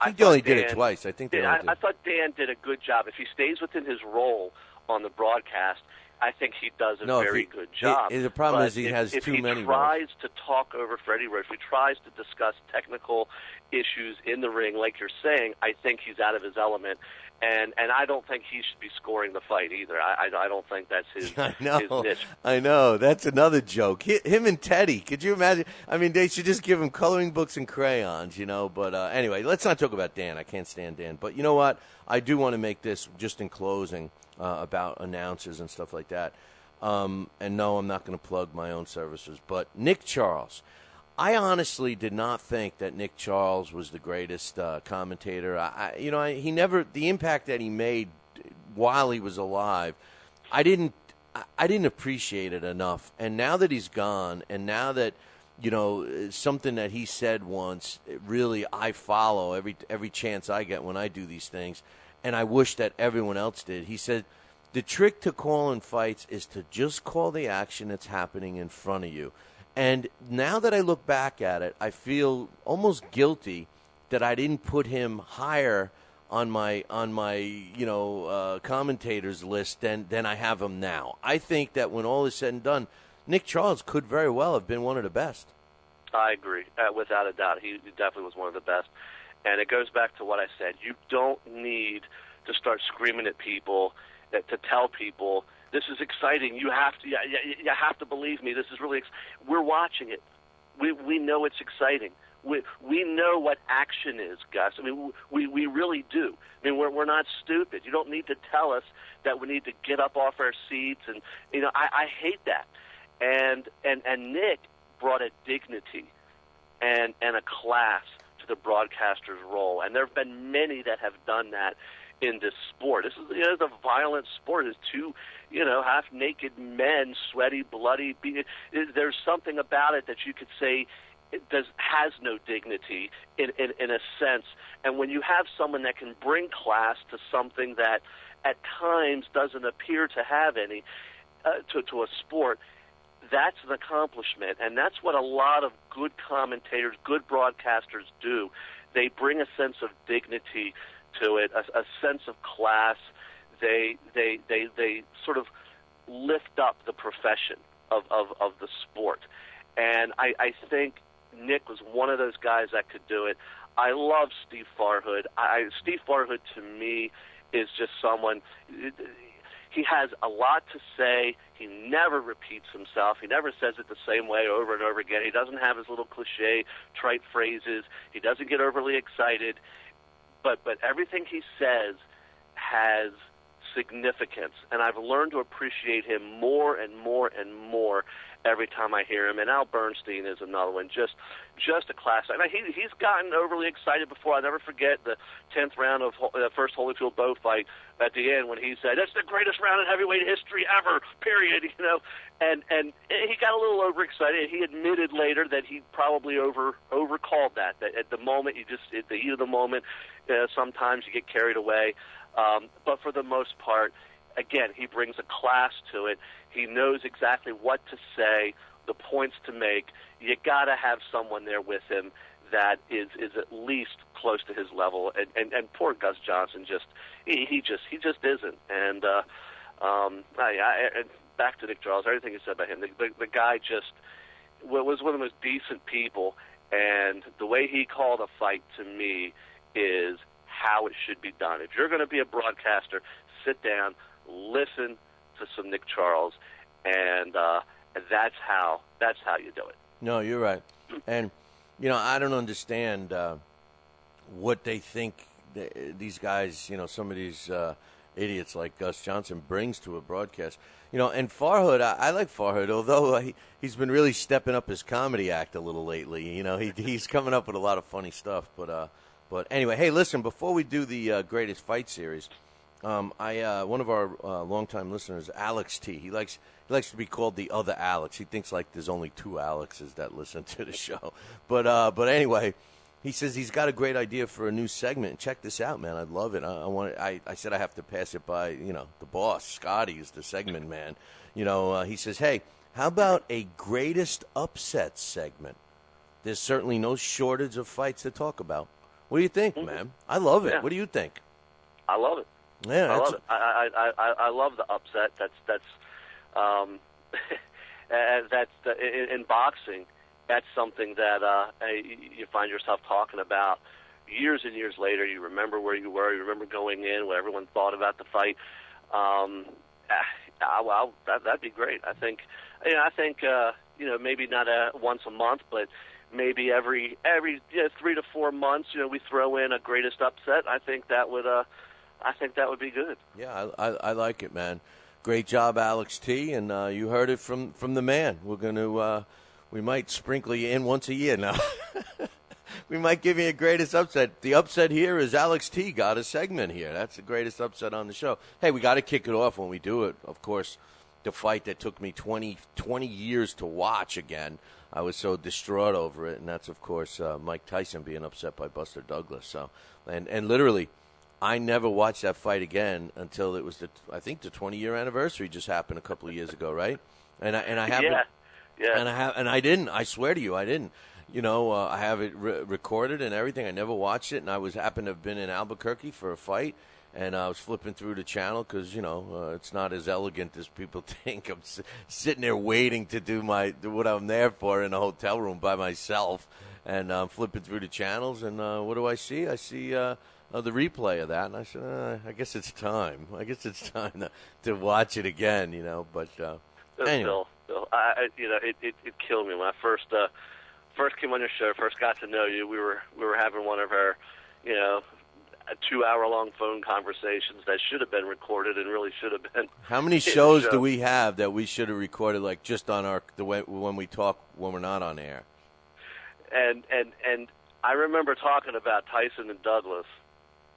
I think only did it twice. I think I thought Dan did a good job. If he stays within his role on the broadcast, I think he does a very good job. The problem is he has too many. If he tries to talk over Freddie Roach, if he tries to discuss technical issues in the ring, like you're saying, I think he's out of his element. And I don't think he should be scoring the fight either. I don't think that's his niche. I know. That's another joke. Him and Teddy. Could you imagine? I mean, they should just give him coloring books and crayons, But anyway, let's not talk about Dan. I can't stand Dan. But you know what? I do want to make this just in closing about announcers and stuff like that. And no, I'm not going to plug my own services. But Nick Charles. I honestly did not think that Nick Charles was the greatest commentator. He never, the impact that he made while he was alive, I didn't appreciate it enough. And now that he's gone, and now that something that he said once, really I follow every chance I get when I do these things, and I wish that everyone else did. He said, the trick to calling fights is to just call the action that's happening in front of you. And now that I look back at it, I feel almost guilty that I didn't put him higher on my commentators list than I have him now. I think that when all is said and done, Nick Charles could very well have been one of the best. I agree, without a doubt. He definitely was one of the best. And it goes back to what I said. You don't need to start screaming at people, to tell people, this is exciting. You have to believe me. This is really we're watching it. We know it's exciting. We know what action is, Gus. I mean, we really do. I mean, we're not stupid. You don't need to tell us that we need to get up off our seats, and I hate that. And Nick brought a dignity and a class to the broadcaster's role, and there have been many that have done that in this sport. This is the violent sport. It's two half-naked men, sweaty, bloody. There's something about it that you could say has no dignity in a sense. And when you have someone that can bring class to something that at times doesn't appear to have any, to a sport, that's an accomplishment. And that's what a lot of good commentators, good broadcasters do. They bring a sense of dignity to it, a sense of class. They sort of lift up the profession of the sport. And I think Nick was one of those guys that could do it. I love Steve Farhood. Steve Farhood, to me, is just someone... He has a lot to say. He never repeats himself. He never says it the same way over and over again. He doesn't have his little cliche, trite phrases. He doesn't get overly excited. But everything he says has significance, and I've learned to appreciate him more and more and more every time I hear him. And Al Bernstein is another one, just a classic. And he's gotten overly excited before. I'll never forget the 10th round of the first Holyfield Bowe fight at the end when he said, "That's the greatest round in heavyweight history ever, period." And he got a little overexcited. He admitted later that he probably overcalled that at the moment, at the heat of the moment, sometimes you get carried away. But for the most part, again, he brings a class to it. He knows exactly what to say, the points to make. You got to have someone there with him that is at least close to his level. And poor Gus Johnson he just isn't. And back to Nick Charles, everything you said about him, the guy just was one of the most decent people. And the way he called a fight to me is how it should be done. If you're going to be a broadcaster, sit down, listen to some Nick Charles, and that's how you do it. No, you're right. And I don't understand what they think these guys, some of these idiots like Gus Johnson brings to a broadcast. And Farhood, I like Farhood, although he's been really stepping up his comedy act a little lately. He's coming up with a lot of funny stuff. But anyway, hey, listen, before we do the greatest fight series, one of our longtime listeners, Alex T, he likes to be called the other Alex. He thinks like there's only two Alexes that listen to the show. But anyway, he says he's got a great idea for a new segment. Check this out, man. I'd love it. I said I have to pass it by, the boss. Scotty is the segment man. He says, hey, how about a greatest upset segment? There's certainly no shortage of fights to talk about. What do you think, man? I love it. Yeah. What do you think? I love it. Yeah, I love it. I love the upset. In boxing, that's something that you find yourself talking about years and years later. You remember where you were. You remember going in, what everyone thought about the fight. Well, that'd be great. I think maybe not once a month, but maybe every 3 to 4 months, we throw in a greatest upset. I think that would be good. Yeah, I like it, man. Great job, Alex T. And you heard it from the man. We're gonna we might sprinkle you in once a year now. We might give you a greatest upset. The upset here is Alex T. got a segment here. That's the greatest upset on the show. Hey, we got to kick it off when we do it. Of course, the fight that took me 20 years to watch again. I was so distraught over it, and that's, of course, Mike Tyson being upset by Buster Douglas. So, and literally, I never watched that fight again until it was I think the 20-year anniversary just happened a couple of years ago, right? And I haven't. Yeah. And I didn't. I swear to you, I didn't. I have it recorded and everything. I never watched it, and I happened to have been in Albuquerque for a fight. And I was flipping through the channel because, it's not as elegant as people think. I'm sitting there waiting to do what I'm there for in a hotel room by myself. And I'm flipping through the channels, and what do I see? I see the replay of that. And I said, I guess it's time. I guess it's time to watch it again, But anyway. Bill, it killed me when I first came on your show, first got to know you. We were having one of our, 2-hour-long phone conversations that should have been recorded and really should have been. How many shows do we have that we should have recorded, like just on when we talk when we're not on air? And I remember talking about Tyson and Douglas,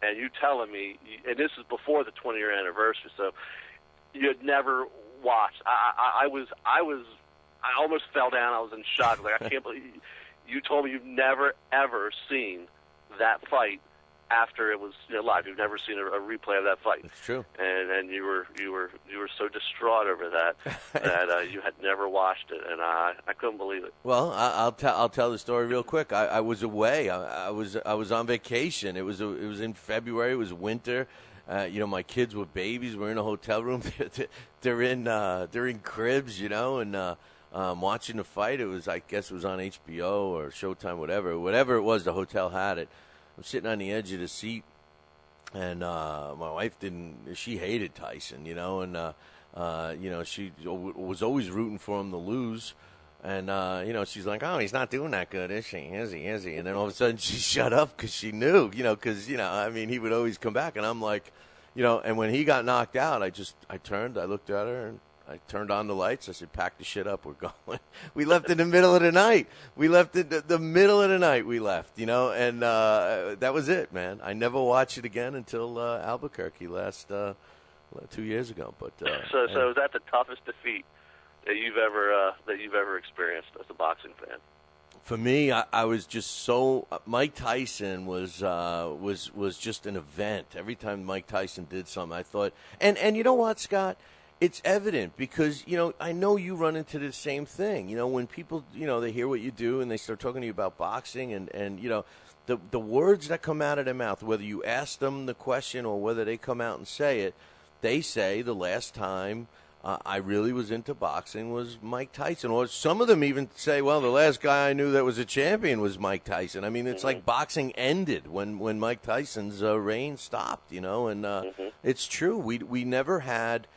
and you telling me, and this is before the 20-year anniversary, so you had never watched. I almost fell down. I was in shock. Like, I can't believe you told me you've never ever seen that fight after it was live. You've never seen a replay of that fight. It's true. And you were so distraught over that that you had never watched it, and I couldn't believe it. Well, I'll tell the story real quick. I was away. I was on vacation. It was in February. It was winter. My kids were babies. We're in a hotel room. They're in cribs, and watching the fight. I guess it was on HBO or Showtime, whatever it was. The hotel had it. I'm sitting on the edge of the seat, and my wife she hated Tyson, and she was always rooting for him to lose. And, she's like, oh, he's not doing that good, is he? Is he? And then all of a sudden she shut up because she knew, because, he would always come back. And I'm like, and when he got knocked out, I looked at her, and I turned on the lights. I said, pack the shit up. We're going. We left in the middle of the night. We left in the middle of the night. We left, and that was it, man. I never watched it again until Albuquerque last 2 years ago. But so is that the toughest defeat that you've ever experienced as a boxing fan? For me, I was just so Mike Tyson was just an event. Every time Mike Tyson did something, I thought, and you know what, Scott, it's evident because I know you run into the same thing. When people they hear what you do and they start talking to you about boxing, and the words that come out of their mouth, whether you ask them the question or whether they come out and say it, they say the last time I really was into boxing was Mike Tyson. Or some of them even say, well, the last guy I knew that was a champion was Mike Tyson. I mean, it's like boxing ended when Mike Tyson's reign stopped, and it's true. We never had,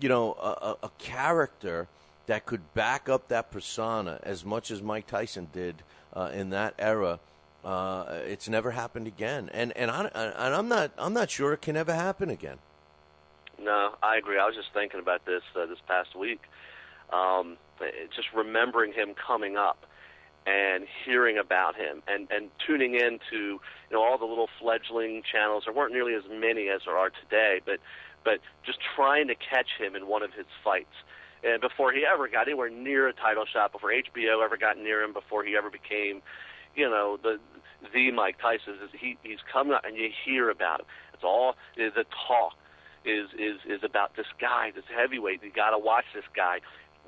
a character that could back up that persona as much as Mike Tyson did in that era. It's never happened again. And I'm not sure it can ever happen again. No, I agree. I was just thinking about this past week. Just remembering him coming up and hearing about him and tuning into all the little fledgling channels. There weren't nearly as many as there are today, but just trying to catch him in one of his fights. And before he ever got anywhere near a title shot, before HBO ever got near him, before he ever became, the Mike Tyson, he's coming up and you hear about him. It's all the talk. Is about this guy, this heavyweight. You got to watch this guy,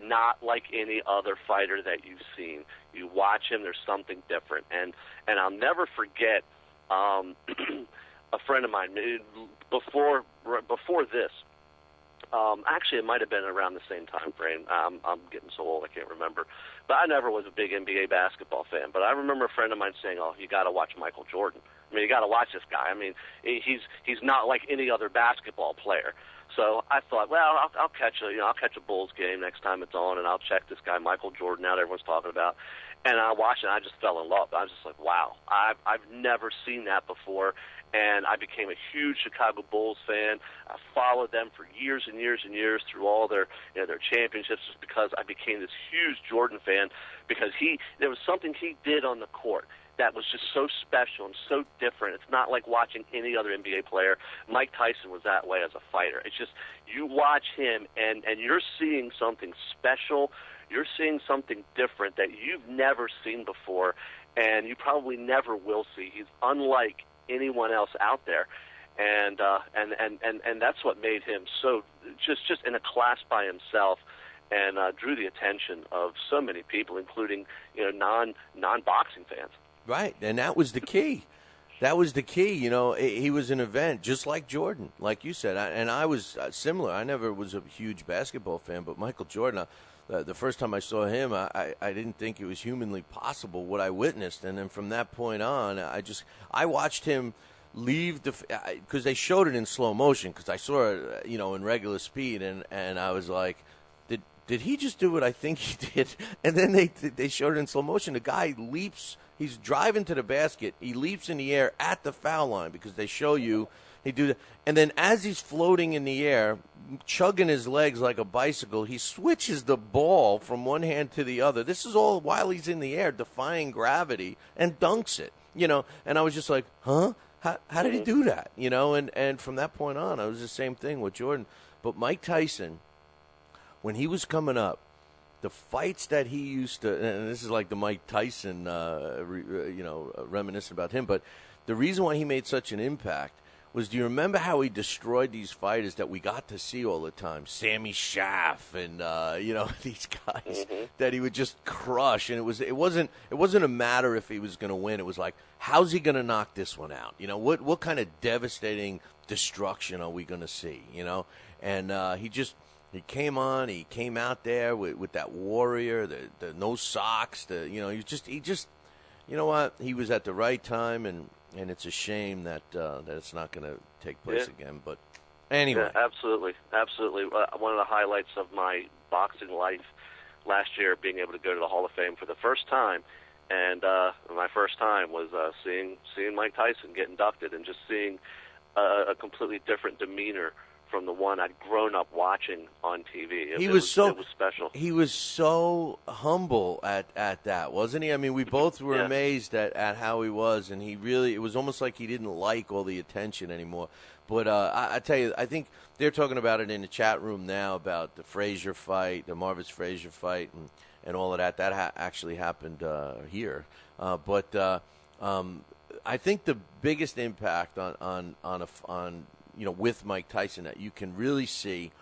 not like any other fighter that you've seen. You watch him, there's something different. And I'll never forget a friend of mine before this. Actually, it might have been around the same time frame. I'm getting so old I can't remember. But I never was a big NBA basketball fan. But I remember a friend of mine saying, "Oh, you got to watch Michael Jordan. I mean, you got to watch this guy. I mean, he's not like any other basketball player." So I thought, well, I'll catch a Bulls game next time it's on, and I'll check this guy Michael Jordan out. Everyone's talking about, and I watched it. And I just fell in love. I was just like, wow, I've never seen that before. And I became a huge Chicago Bulls fan. I followed them for years and years and years through all their their championships, just because I became this huge Jordan fan, because there was something he did on the court that was just so special and so different. It's not like watching any other NBA player. Mike Tyson was that way as a fighter. It's just, you watch him and you're seeing something special. You're seeing something different that you've never seen before, and you probably never will see. He's unlike anyone else out there. And that's what made him so just in a class by himself, and drew the attention of so many people, including non-boxing fans. Right, and that was the key. That was the key. He was an event, just like Jordan, like you said. And I was similar. I never was a huge basketball fan, but Michael Jordan, the first time I saw him, I didn't think it was humanly possible what I witnessed. And then from that point on, I watched him leave because they showed it in slow motion, because I saw it, in regular speed, and I was like, did he just do what I think he did? And then they showed it in slow motion. The guy leaps. He's driving to the basket. He leaps in the air at the foul line, because they show you he do that. And then as he's floating in the air, chugging his legs like a bicycle, he switches the ball from one hand to the other. This is all while he's in the air, defying gravity, and dunks it. And I was just like, huh? How did he do that? And from that point on, it was the same thing with Jordan. But Mike Tyson, when he was coming up, the fights that he used to, and this is like the Mike Tyson, reminiscent about him, but the reason why he made such an impact was, do you remember how he destroyed these fighters that we got to see all the time? Sammy Schaff and, these guys that he would just crush. And it wasn't a matter if he was going to win. It was like, how's he going to knock this one out? What kind of devastating destruction are we going to see? And He came out there with that warrior, the no socks, he just, you know what? He was at the right time, and it's a shame that it's not going to take place again. But anyway. Yeah, absolutely. One of the highlights of my boxing life last year, being able to go to the Hall of Fame for the first time, and my first time was seeing Mike Tyson get inducted, and just seeing a completely different demeanor from the one I'd grown up watching on TV. It was special. He was so humble at that, wasn't he? I mean, we both were amazed at how he was, and it was almost like he didn't like all the attention anymore. But I tell you, I think they're talking about it in the chat room now about the Frazier fight, the Marvis Frazier fight, and all of that. That actually happened here. But I think the biggest impact on with Mike Tyson that you can really see,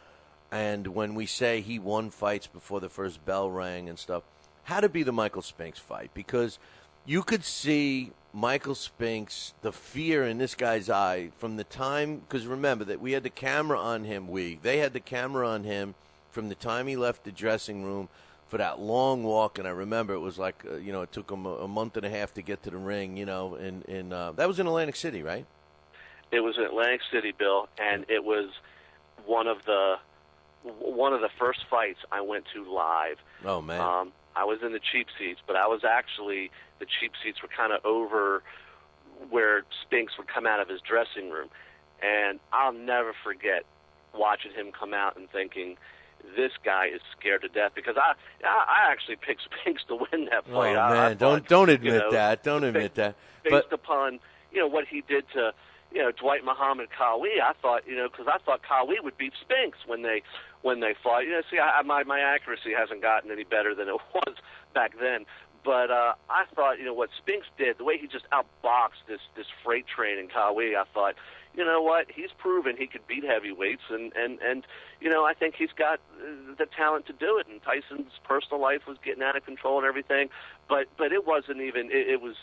and when we say he won fights before the first bell rang and stuff, had to be the Michael Spinks fight, because you could see Michael Spinks, the fear in this guy's eye from the time, because remember that we had the camera on him, they had the camera on him from the time he left the dressing room for that long walk, and I remember it was like, it took him a month and a half to get to the ring, that was in Atlantic City, right? It was in Atlantic City, Bill, and it was one of the first fights I went to live. Oh, man. I was in the cheap seats, but I was actually, the cheap seats were kind of over where Spinks would come out of his dressing room. And I'll never forget watching him come out and thinking, this guy is scared to death, because I actually picked Spinks to win that fight. Oh, man, don't admit that. Don't admit that. Based upon, what he did to, Dwight Muhammad Kali, I thought, because I thought Kali would beat Spinks when they fought. My accuracy hasn't gotten any better than it was back then. But I thought, what Spinks did, the way he just outboxed this freight train in Kali, I thought, you know what, he's proven he could beat heavyweights, and I think he's got the talent to do it. And Tyson's personal life was getting out of control and everything, but it wasn't even. It was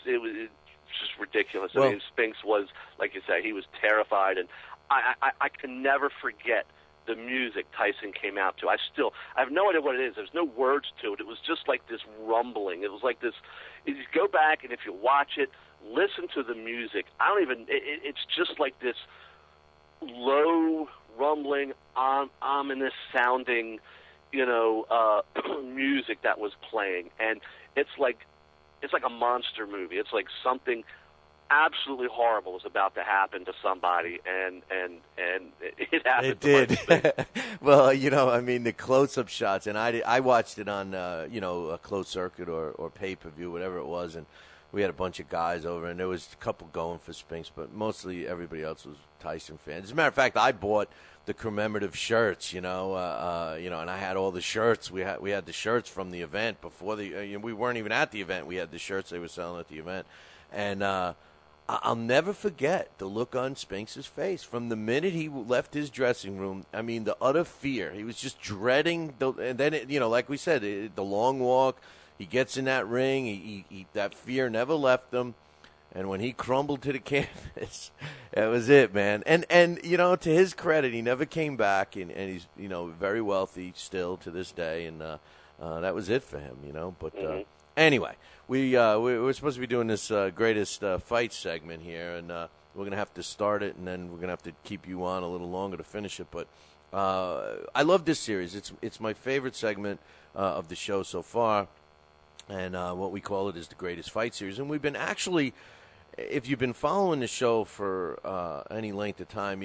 just ridiculous. Well, I mean, Spinks was, like you say, he was terrified, and I can never forget the music Tyson came out to. I have no idea what it is. There's no words to it. It was just like this rumbling. It was like this. If you go back and if you watch it, listen to the music. It's just like this low, rumbling, ominous sounding, music that was playing, and it's like a monster movie. It's like something absolutely horrible is about to happen to somebody, and it happened. It did. Well, the close-up shots, and I watched it on a closed circuit or pay-per-view, whatever it was, and we had a bunch of guys over, and there was a couple going for Spinks, but mostly everybody else was Tyson fans. As a matter of fact, I bought the commemorative shirts, and I had all the shirts. We had the shirts from the event before we weren't even at the event. We had the shirts they were selling at the event, and I'll never forget the look on Spinks' face from the minute he left his dressing room. I mean, the utter fear. He was just dreading and then like we said, the long walk. He gets in that ring. He that fear never left him. And when he crumbled to the canvas, that was it, man. And to his credit, he never came back, and he's very wealthy still to this day, and that was it for him, But anyway, we're supposed to be doing this greatest fight segment here, and we're gonna have to start it, and then we're gonna have to keep you on a little longer to finish it. But I love this series. It's my favorite segment of the show so far. And what we call it is the greatest fight series. And we've been actually, if you've been following the show for any length of time,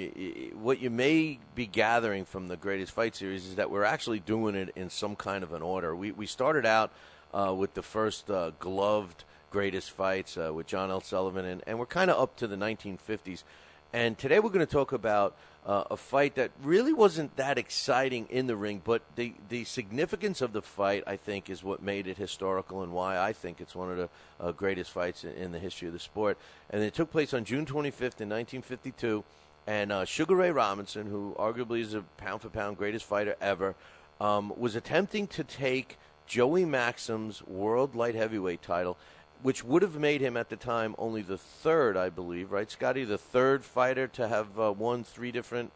what you may be gathering from the greatest fight series is that we're actually doing it in some kind of an order. We started out with the first gloved greatest fights with John L. Sullivan, and we're kind of up to the 1950s. And today we're going to talk about a fight that really wasn't that exciting in the ring, but the significance of the fight, I think, is what made it historical and why I think it's one of the greatest fights in the history of the sport. And it took place on June 25th in 1952, and Sugar Ray Robinson, who arguably is a pound-for-pound greatest fighter ever, was attempting to take Joey Maxim's world light heavyweight title, which would have made him at the time only the third, I believe, right, Scotty? The third fighter to have won 3 different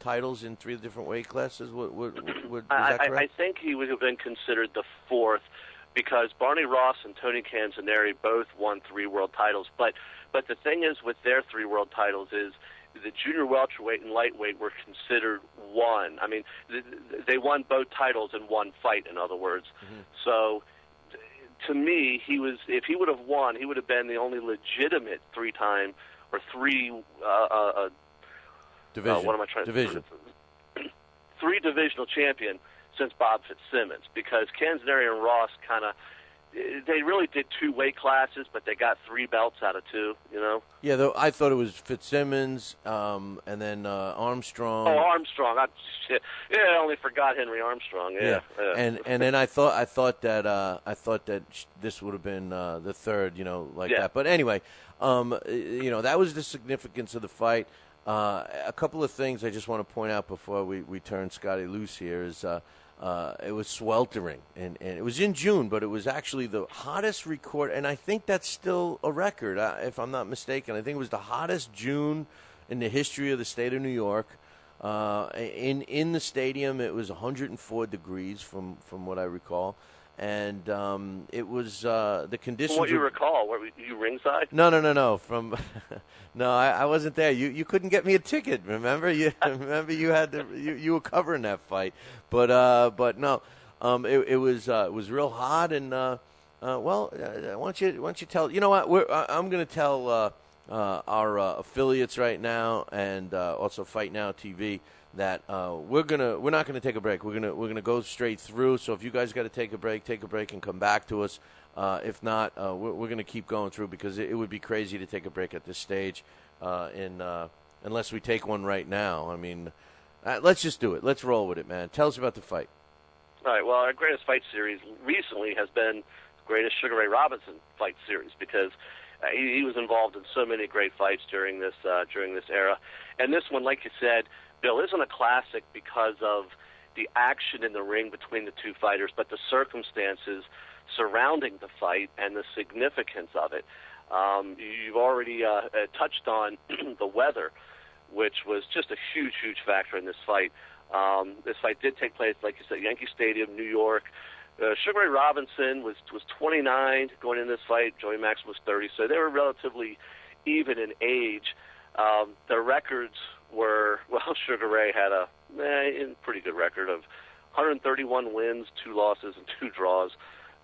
titles in 3 different weight classes? Is that I correct? think he would have been considered the 4th because Barney Ross and Tony Canzoneri both won 3 world titles. But the thing is with their 3 world titles is the junior welterweight and lightweight were considered one. I mean, they won both titles in one fight, in other words. Mm-hmm. So, to me, if he would have won, he would have been the only legitimate 3-time or 3 division. What am I trying division. to 3 divisional champion since Bob Fitzsimmons, because Canzoneri and Ross they really did 2 weight classes, but they got 3 belts out of 2, you know? Yeah, though I thought it was Fitzsimmons, and then Armstrong. Oh, Armstrong! I only forgot Henry Armstrong. Yeah. And then I thought that this would have been the 3rd, that. But anyway, that was the significance of the fight. A couple of things I just want to point out before we turn Scotty loose here is. It was sweltering, and it was in June, but it was actually the hottest record, and I think that's still a record, if I'm not mistaken. I think it was the hottest June in the history of the state of New York. In the stadium, it was 104 degrees from what I recall, and it was the conditions. From what you recall, were you ringside? No. No, I wasn't there. You couldn't get me a ticket. Remember, you had you were covering that fight, but no, it was real hot, and why don't you tell? You know what? I'm going to tell our affiliates right now, and also Fight Now TV, that we're not gonna take a break. We're gonna go straight through. So if you guys got to take a break and come back to us. If not, we're gonna keep going through, because it would be crazy to take a break at this stage, unless we take one right now. I mean, let's just do it. Let's roll with it, man. Tell us about the fight. All right. Well, our greatest fight series recently has been the greatest Sugar Ray Robinson fight series, because he was involved in so many great fights during this era. And this one, like you said, Bill, isn't a classic because of the action in the ring between the 2 fighters, but the circumstances surrounding the fight and the significance of it. You've already touched on the weather, which was just a huge, huge factor in this fight. This fight did take place, like you said, Yankee Stadium, New York. Sugar Ray Robinson was 29 going into this fight. Joey Maxim was 30, so they were relatively even in age. Their records were, Sugar Ray had a pretty good record of 131 wins, 2 losses, and 2 draws.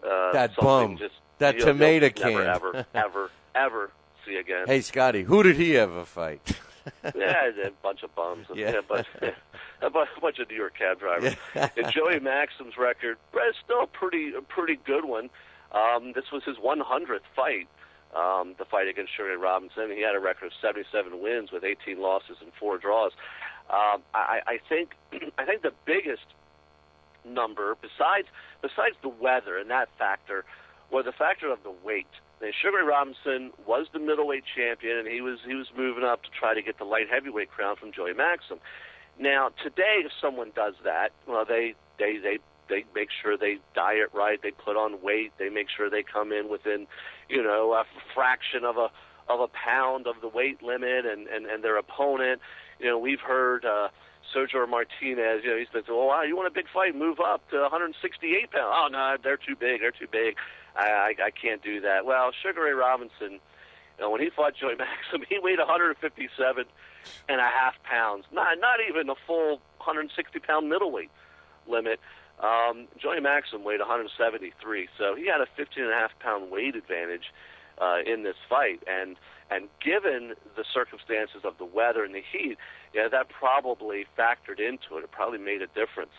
That bum, that tomato can. Never, ever see again. Hey, Scotty, who did he ever fight? Yeah, a bunch of bums. Yeah. A bunch of New York cab drivers. And Joey Maxim's record is still a pretty good one. This was his 100th fight, the fight against Sugar Ray Robinson. He had a record of 77 wins with 18 losses and 4 draws. I think the biggest number, besides the weather and that factor, was the factor of the weight. Now, Sugar Ray Robinson was the middleweight champion, and he was moving up to try to get the light heavyweight crown from Joey Maxim. Now, today, if someone does that, well, they make sure they diet right, they put on weight, they make sure they come in within, a fraction of a pound of the weight limit, and their opponent. We've heard Sergio Martinez, he says, "Oh, wow, you want a big fight? Move up to 168 pounds." "Oh, no, they're too big. I can't do that." Well, Sugar Ray Robinson, when he fought Joey Maxim, he weighed 157.5 pounds. Not even a full 160-pound middleweight limit. Joey Maxim weighed 173, so he had a 15.5-pound weight advantage in this fight. And given the circumstances of the weather and the heat, that probably factored into it. It probably made a difference.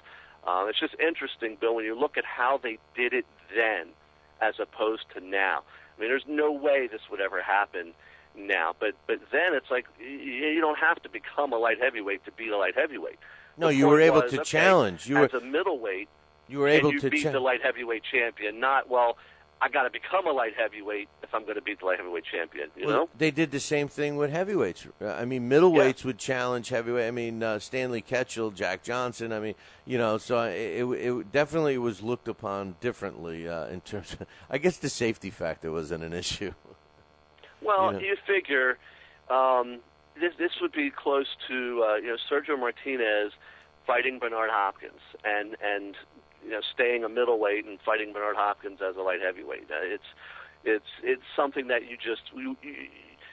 It's just interesting, Bill, when you look at how they did it then as opposed to now. I mean, there's no way this would ever happen now. But then it's like you don't have to become a light heavyweight to be a light heavyweight. No, you were able to challenge. As a middleweight, you were able to beat the light heavyweight champion. Not, I got to become a light heavyweight if I'm going to beat the light heavyweight champion. You know, they did the same thing with heavyweights. I mean, middleweights would challenge heavyweight. I mean, Stanley Ketchel, Jack Johnson. I mean, so it definitely was looked upon differently in terms of, I guess the safety factor wasn't an issue. Well, you figure this would be close to Sergio Martinez fighting Bernard Hopkins and staying a middleweight and fighting Bernard Hopkins as a light heavyweight. It's something that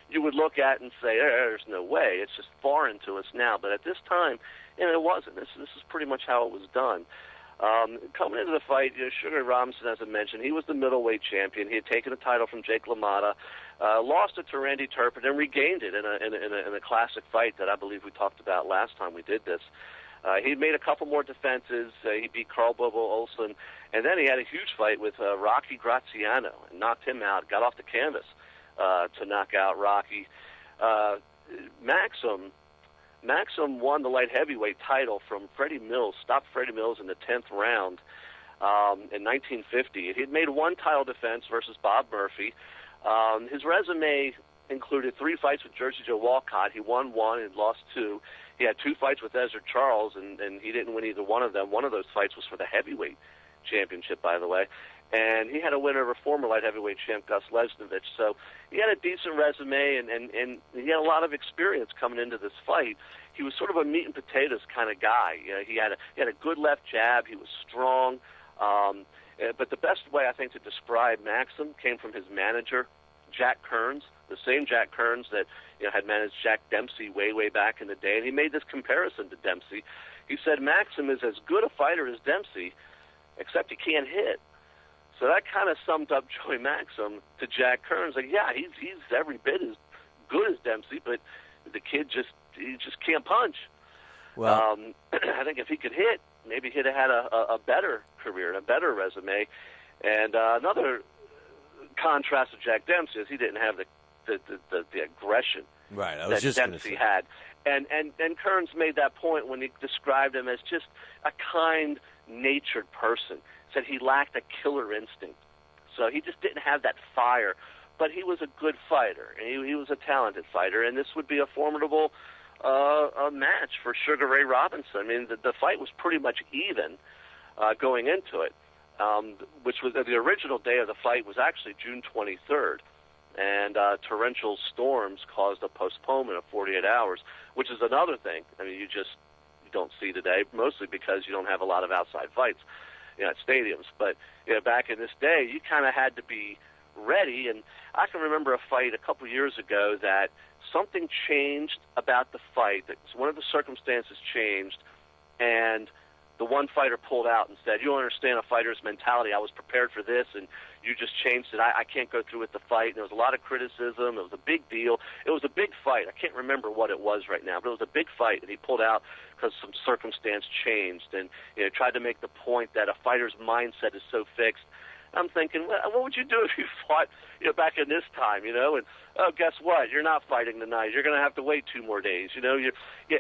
you would look at and say, there's no way. It's just foreign to us now. But at this time, it wasn't. This is pretty much how it was done. Coming into the fight, Sugar Ray Robinson, as I mentioned, he was the middleweight champion. He had taken the title from Jake LaMotta, lost it to Randy Turpin, and regained it in a classic fight that I believe we talked about last time we did this. He made a couple more defenses. He beat Carl Bobo Olsen, and then he had a huge fight with Rocky Graziano and knocked him out, got off the canvas to knock out Rocky. Maxim won the light heavyweight title from Freddie Mills, stopped Freddie Mills in the 10th round in 1950. He had made one title defense versus Bob Murphy. His resume included 3 fights with Jersey Joe Walcott. He won 1 and lost 2. He had 2 fights with Ezra Charles, and he didn't win either one of them. One of those fights was for the heavyweight championship, by the way. And he had a winner over former light heavyweight champ Gus Lesnovich. So he had a decent resume, and he had a lot of experience coming into this fight. He was sort of a meat and potatoes kind of guy. He had a good left jab. He was strong. But the best way, I think, to describe Maxim came from his manager, Jack Kearns, the same Jack Kearns that had managed Jack Dempsey way back in the day. And he made this comparison to Dempsey. He said Maxim is as good a fighter as Dempsey, except he can't hit. So that kind of summed up Joey Maxim to Jack Kearns. Like, yeah, he's every bit as good as Dempsey, but the kid just can't punch. Well, I think if he could hit, maybe he'd have had a better career and a better resume. And another contrast to Jack Dempsey is he didn't have the aggression right. I was that just Dempsey had. And Kearns made that point when he described him as just a kind-natured person. Said he lacked a killer instinct. So he just didn't have that fire. But he was a good fighter, and he was a talented fighter, and this would be a formidable match for Sugar Ray Robinson. I mean, the fight was pretty much even going into it, which was the original day of the fight was actually June 23rd, and torrential storms caused a postponement of 48 hours, which is another thing. I mean, you don't see today, mostly because you don't have a lot of outside fights at stadiums. But back in this day, you kind of had to be ready. And I can remember a fight a couple years ago that something changed about the fight. That one of the circumstances changed, and the one fighter pulled out and said, "You don't understand a fighter's mentality. I was prepared for this, and you just changed it. I can't go through with the fight." And there was a lot of criticism. It was a big deal. It was a big fight. I can't remember what it was right now, but it was a big fight, and he pulled out because some circumstance changed, and tried to make the point that a fighter's mindset is so fixed. I'm thinking, well, what would you do if you fought, back in this time, and oh, guess what? You're not fighting tonight. You're going to have to wait 2 more days.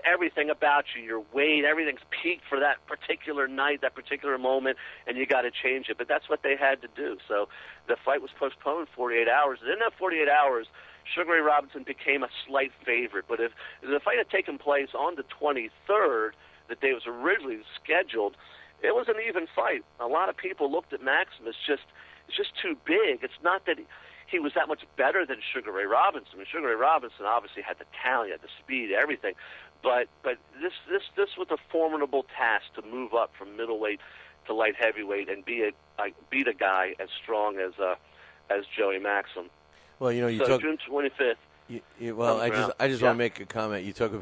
Everything about you, your weight, everything's peaked for that particular night, that particular moment, and you got to change it. But that's what they had to do. So the fight was postponed 48 hours. And in that 48 hours, Sugar Ray Robinson became a slight favorite. But if the fight had taken place on the 23rd, the day it was originally scheduled, it was an even fight. A lot of people looked at Maxim as just too big. It's not that he was that much better than Sugar Ray Robinson. I mean, Sugar Ray Robinson obviously had the talent, had the speed, everything. But this was a formidable task to move up from middleweight to light heavyweight and beat a guy as strong as Joey Maxim. Well, you so talk June 25th. I just want to make a comment. You talk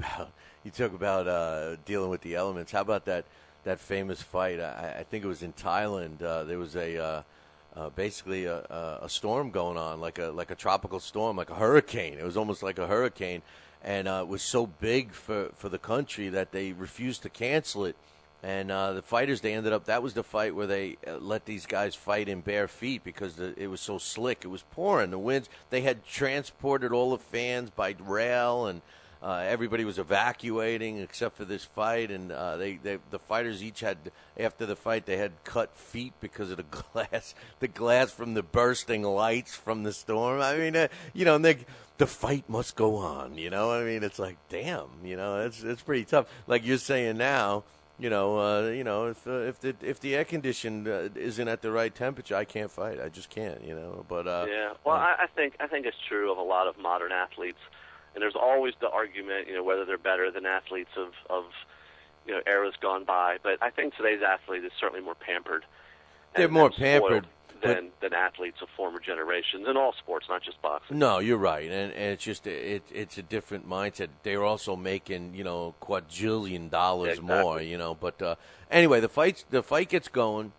about dealing with the elements. How about that famous fight? I think it was in Thailand. There was basically a storm going on, like a tropical storm, like a hurricane. It was almost like a hurricane, and it was so big for the country that they refused to cancel it. And the fighters, that was the fight where they let these guys fight in bare feet because it was so slick. It was pouring. The winds, they had transported all the fans by rail, and everybody was evacuating except for this fight. And the fighters each had, after the fight, they had cut feet because of the glass from the bursting lights from the storm. I mean, the fight must go on. I mean, it's like, damn, it's pretty tough. Like you're saying now. If the air condition isn't at the right temperature, I can't fight. I just can't. But yeah. Well, I think it's true of a lot of modern athletes. And there's always the argument, whether they're better than athletes of eras gone by. But I think today's athlete is certainly more pampered. They're more pampered than athletes of former generations in all sports, not just boxing. No, you're right, and it's just it's a different mindset. They're also making quadrillion dollars more, But anyway, the fight gets going,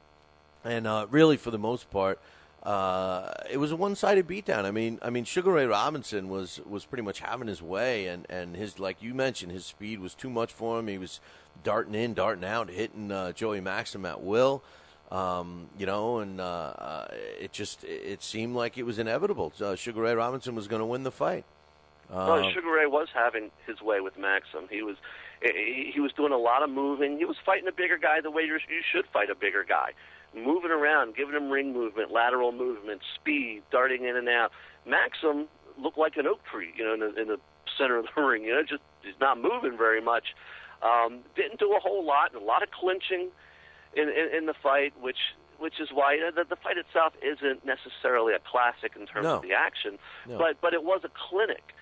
and really for the most part, it was a one-sided beatdown. I mean, Sugar Ray Robinson was pretty much having his way, and his, like you mentioned, his speed was too much for him. He was darting in, darting out, hitting Joey Maxim at will. It seemed like it was inevitable. Sugar Ray Robinson was going to win the fight. Sugar Ray was having his way with Maxim. He was doing a lot of moving. He was fighting a bigger guy the way you should fight a bigger guy, moving around, giving him ring movement, lateral movement, speed, darting in and out. Maxim looked like an oak tree, in the center of the ring. He's not moving very much. Didn't do a whole lot, and a lot of clinching in the fight, which is why the fight itself isn't necessarily a classic in terms of the action, but it was a clinic,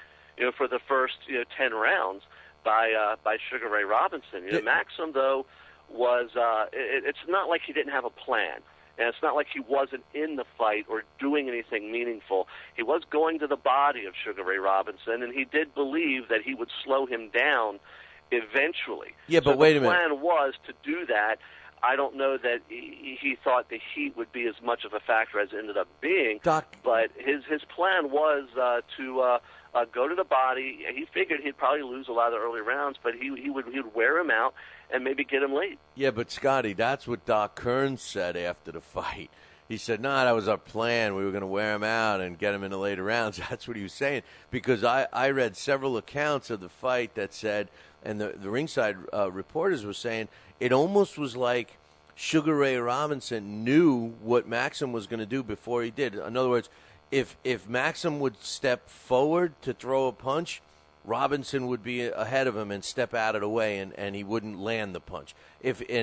for the first 10 rounds by Sugar Ray Robinson. Maxim though was it's not like he didn't have a plan, and it's not like he wasn't in the fight or doing anything meaningful. He was going to the body of Sugar Ray Robinson, and he did believe that he would slow him down eventually. Yeah, but wait a minute. The plan was to do that. I don't know that he thought the heat would be as much of a factor as it ended up being. Doc, but his plan was to go to the body. He figured he'd probably lose a lot of the early rounds, but he would wear him out and maybe get him late. Yeah, but Scotty, that's what Doc Kearns said after the fight. He said, "No, that was our plan. We were going to wear him out and get him in the later rounds." That's what he was saying, because I read several accounts of the fight that said, and the ringside reporters were saying, it almost was like Sugar Ray Robinson knew what Maxim was going to do before he did. In other words, if Maxim would step forward to throw a punch, Robinson would be ahead of him and step out of the way, and he wouldn't land the punch.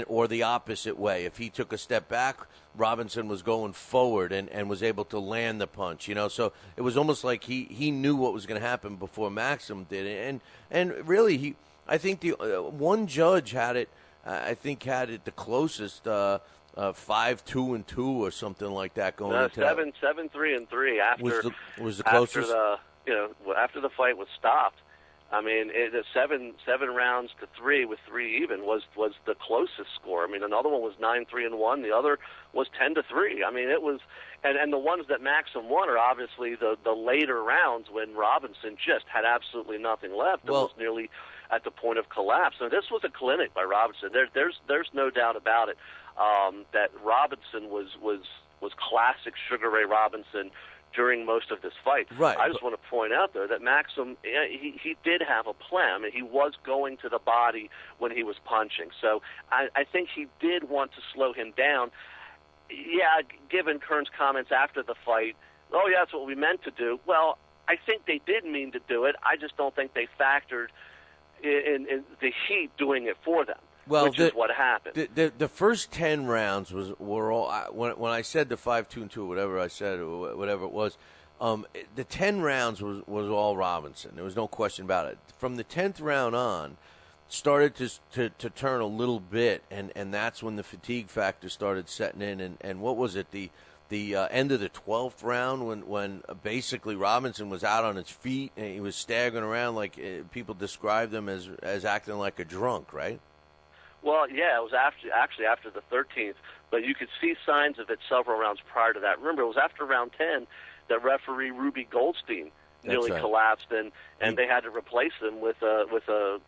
Or the opposite way. If he took a step back, Robinson was going forward and was able to land the punch. So it was almost like he knew what was going to happen before Maxim did. And really, I think the one judge had it. I think had it the closest 5-2-2 or something like that going into 7-3-3 after was the closest after the fight was stopped. I mean, the 7 rounds to 3 with 3 even was the closest score. I mean, another one was 9-3-1. The other was 10-3. I mean, it was, and the ones that Maxim won are obviously the later rounds when Robinson just had absolutely nothing left. It was nearly at the point of collapse. So this was a clinic by Robinson. There's no doubt about it that Robinson was classic Sugar Ray Robinson during most of this fight. Right. I just want to point out, though, that Maxim, he did have a plan. I mean, he was going to the body when he was punching. So I think he did want to slow him down. Yeah, given Kearns' comments after the fight, oh, yeah, that's what we meant to do. Well, I think they did mean to do it. I just don't think they factored in the heat doing it for them. Well, which is what happened. The first 10 rounds were all when I said the 5-2-2, whatever I said, or whatever it was. The 10 rounds was all Robinson. There was no question about it. From the 10th round on, started to turn a little bit, and that's when the fatigue factor started setting in. And what was it? The end of the 12th round when basically Robinson was out on his feet and he was staggering around like people described him as acting like a drunk, right? Well, yeah, it was after the 13th, but you could see signs of it several rounds prior to that. Remember, it was after round 10 that referee Ruby Goldstein nearly collapsed, and they had to replace him with a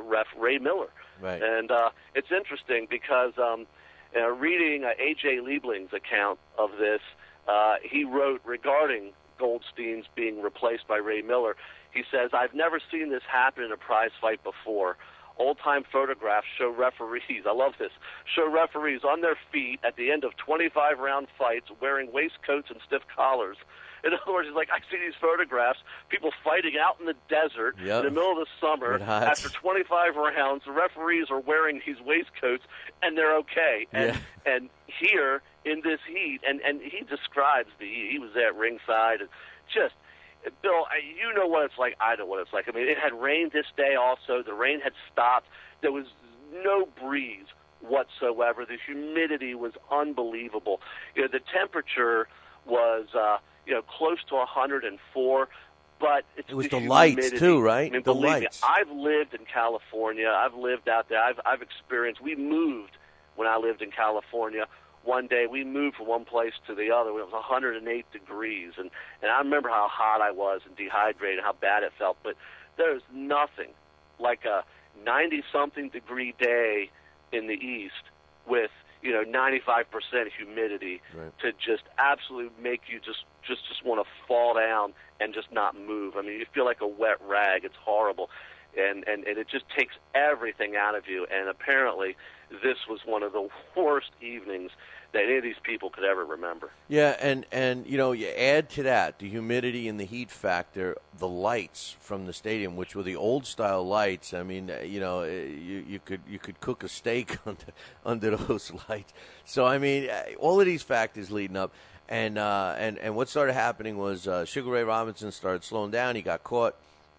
ref, Ray Miller. Right. And it's interesting because reading A.J. Liebling's account of this, he wrote regarding Goldstein's being replaced by Ray Miller, he says, "I've never seen this happen in a prize fight before. Old-time photographs show referees, I love this, show referees on their feet at the end of 25-round fights wearing waistcoats and stiff collars." In other words, he's like, I see these photographs, people fighting out in the desert in the middle of the summer. After 25 rounds, the referees are wearing these waistcoats, and they're okay. And here, in this heat, and he describes the heat, he was there at ringside, and just, Bill, you know what it's like. I know what it's like. I mean, it had rained this day also. The rain had stopped. There was no breeze whatsoever. The humidity was unbelievable. You know, the temperature was, close to 104, but it was the lights too, right? I mean, The believe lights. me, I've lived in California. I've lived out there. I've experienced. We moved when I lived in California. One day we moved from one place to the other. It was 108 degrees, and I remember how hot I was and dehydrated, how bad it felt. But there's nothing like a 90-something degree day in the East with 95% humidity to just absolutely make you just want to fall down and just not move. I mean, you feel like a wet rag. It's horrible, and it just takes everything out of you. And apparently, this was one of the worst evenings that any of these people could ever remember. Yeah, and you add to that the humidity and the heat factor, the lights from the stadium, which were the old style lights. I mean, you could cook a steak under those lights. So I mean, all of these factors leading up, and what started happening was Sugar Ray Robinson started slowing down. He got caught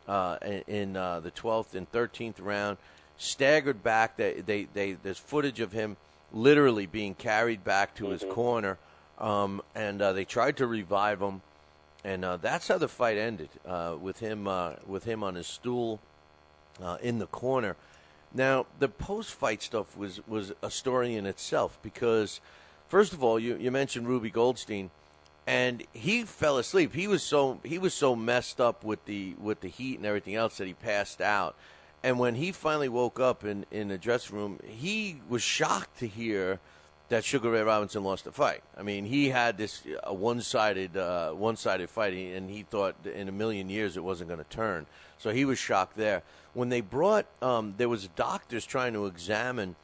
in the 12th and 13th round, staggered back. There's footage of him literally being carried back to his corner, and they tried to revive him, and that's how the fight ended, with him on his stool in the corner. Now, the post-fight stuff was a story in itself because, first of all, you mentioned Ruby Goldstein, and he fell asleep. He was so messed up with the heat and everything else that he passed out. And when he finally woke up in the dressing room, he was shocked to hear that Sugar Ray Robinson lost the fight. I mean, he had this one-sided fight, and he thought in a million years it wasn't going to turn. So he was shocked there. When they brought, there was doctors trying to examine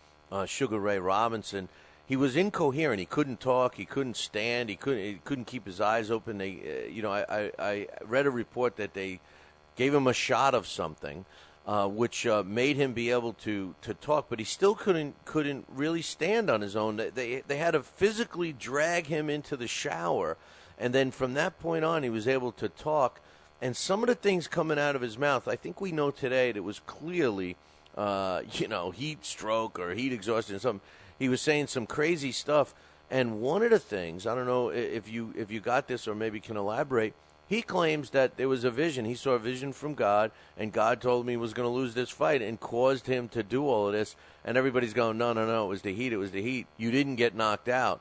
Sugar Ray Robinson. He was incoherent. He couldn't talk. He couldn't stand. He couldn't keep his eyes open. I read a report that they gave him a shot of something, which made him be able to talk, but he still couldn't really stand on his own. They had to physically drag him into the shower, and then from that point on, he was able to talk. And some of the things coming out of his mouth, I think we know today that it was clearly, heat stroke or heat exhaustion or something. He was saying some crazy stuff, and one of the things, I don't know if you got this or maybe can elaborate. He claims that there was a vision. He saw a vision from God, and God told him he was going to lose this fight and caused him to do all of this. And everybody's going, no, it was the heat. It was the heat. You didn't get knocked out,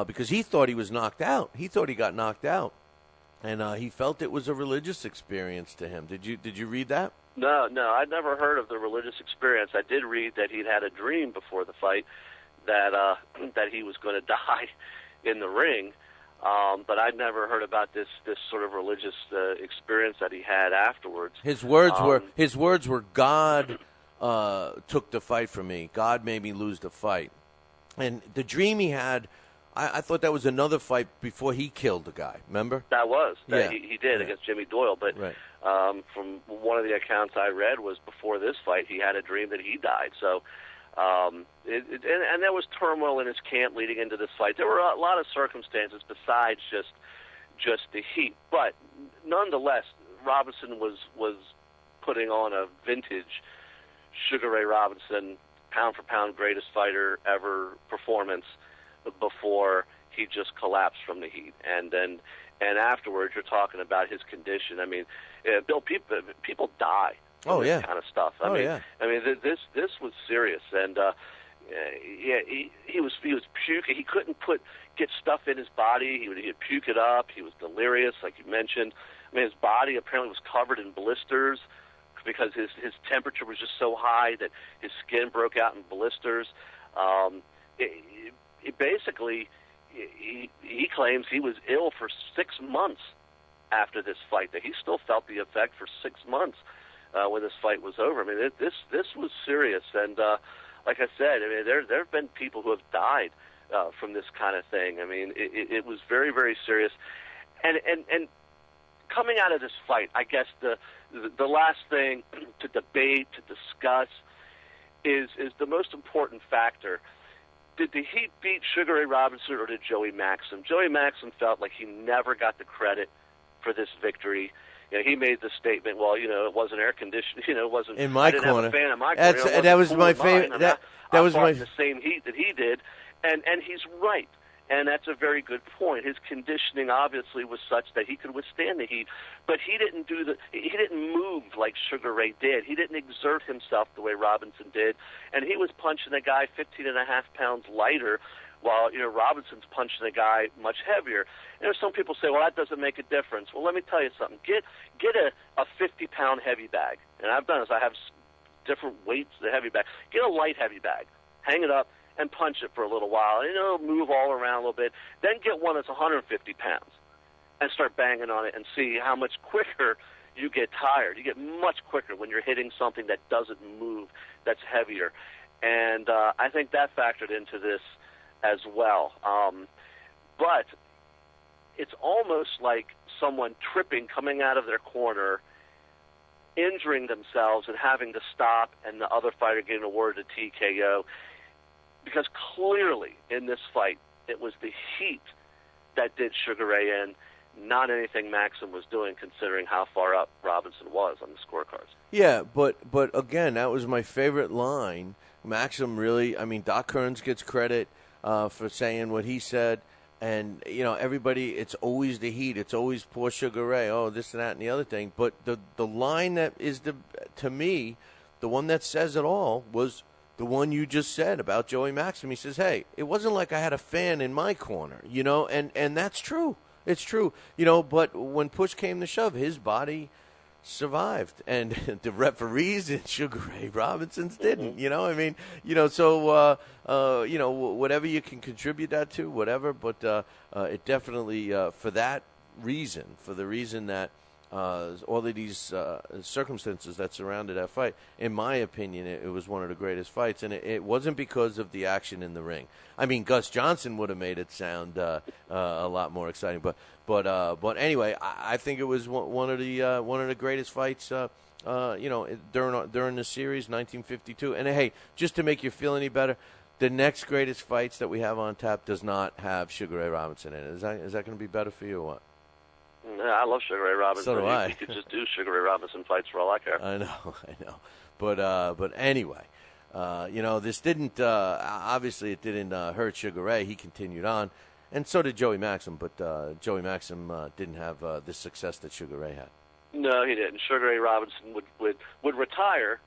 because he thought he was knocked out. He thought he got knocked out, and he felt it was a religious experience to him. Did you read that? No, I'd never heard of the religious experience. I did read that he'd had a dream before the fight that he was going to die in the ring. But I'd never heard about this sort of religious experience that he had afterwards. His words were God took the fight from me. God made me lose the fight. And the dream he had, I thought that was another fight before he killed the guy. Remember? That was. Yeah. He did against Jimmy Doyle. But from one of the accounts I read was before this fight, he had a dream that he died. So. And there was turmoil in his camp leading into this fight. There were a lot of circumstances besides just the heat, but nonetheless, Robinson was putting on a vintage Sugar Ray Robinson, pound for pound greatest fighter ever performance before he just collapsed from the heat, and afterwards you're talking about his condition. I mean, Bill, people die. This kind of stuff. I mean, this was serious, and he was puking. He couldn't get stuff in his body. He'd puke it up. He was delirious, like you mentioned. I mean, his body apparently was covered in blisters because his temperature was just so high that his skin broke out in blisters. Basically, he claims he was ill for 6 months after this fight. That he still felt the effect for 6 months. When this fight was over. I mean, this was serious, and like I said, I mean, there have been people who have died from this kind of thing. I mean, it was very, very serious, and coming out of this fight, I guess the last thing to debate, to discuss, is the most important factor. Did the Heat beat Sugar Ray Robinson, or did Joey Maxim? Joey Maxim felt like he never got the credit for this victory. he made the statement, well, it wasn't air conditioned, it wasn't in my I didn't corner. have a fan in my corner. That was my favorite. That was my the same heat that he did, and he's right. And that's a very good point. His conditioning obviously was such that he could withstand the heat, but he didn't move like Sugar Ray did. He didn't exert himself the way Robinson did, and he was punching a guy 15.5 pounds lighter, while Robinson's punching a guy much heavier. Some people say, well, that doesn't make a difference. Well, let me tell you something. Get a 50-pound heavy bag, and I've done this. I have different weights of the heavy bag. Get a light heavy bag, hang it up, and punch it for a little while. It'll move all around a little bit. Then get one that's 150 pounds and start banging on it and see how much quicker you get tired. You get much quicker when you're hitting something that doesn't move, that's heavier. And I think that factored into this as well. But it's almost like someone tripping, coming out of their corner, injuring themselves and having to stop, and the other fighter getting awarded a TKO. Because clearly in this fight, it was the heat that did Sugar Ray in, not anything Maxim was doing, considering how far up Robinson was on the scorecards. Yeah, but again, that was my favorite line. Maxim really, Doc Kearns gets credit for saying what he said. And, everybody, it's always the heat. It's always poor Sugar Ray. Oh, this and that and the other thing. But the line that is, to me, the one that says it all was the one you just said about Joey Maxim. He says, hey, it wasn't like I had a fan in my corner, and that's true. It's true, but when push came to shove, his body survived, and the referees in Sugar Ray Robinson's didn't, so, whatever you can contribute that to, whatever, but it definitely, for the reason that all of these circumstances that surrounded that fight, in my opinion, it was one of the greatest fights, and it wasn't because of the action in the ring. Gus Johnson would have made it sound a lot more exciting, but anyway, I think it was one of the greatest fights, during the series, 1952. And hey, just to make you feel any better, the next greatest fights that we have on tap does not have Sugar Ray Robinson in it. Is that going to be better for you or what? I love Sugar Ray Robinson. So do I. You could just do Sugar Ray Robinson fights for all I care. I know. But anyway, this didn't, obviously it didn't hurt Sugar Ray. He continued on, and so did Joey Maxim, but Joey Maxim didn't have the success that Sugar Ray had. No, he didn't. Sugar Ray Robinson would retire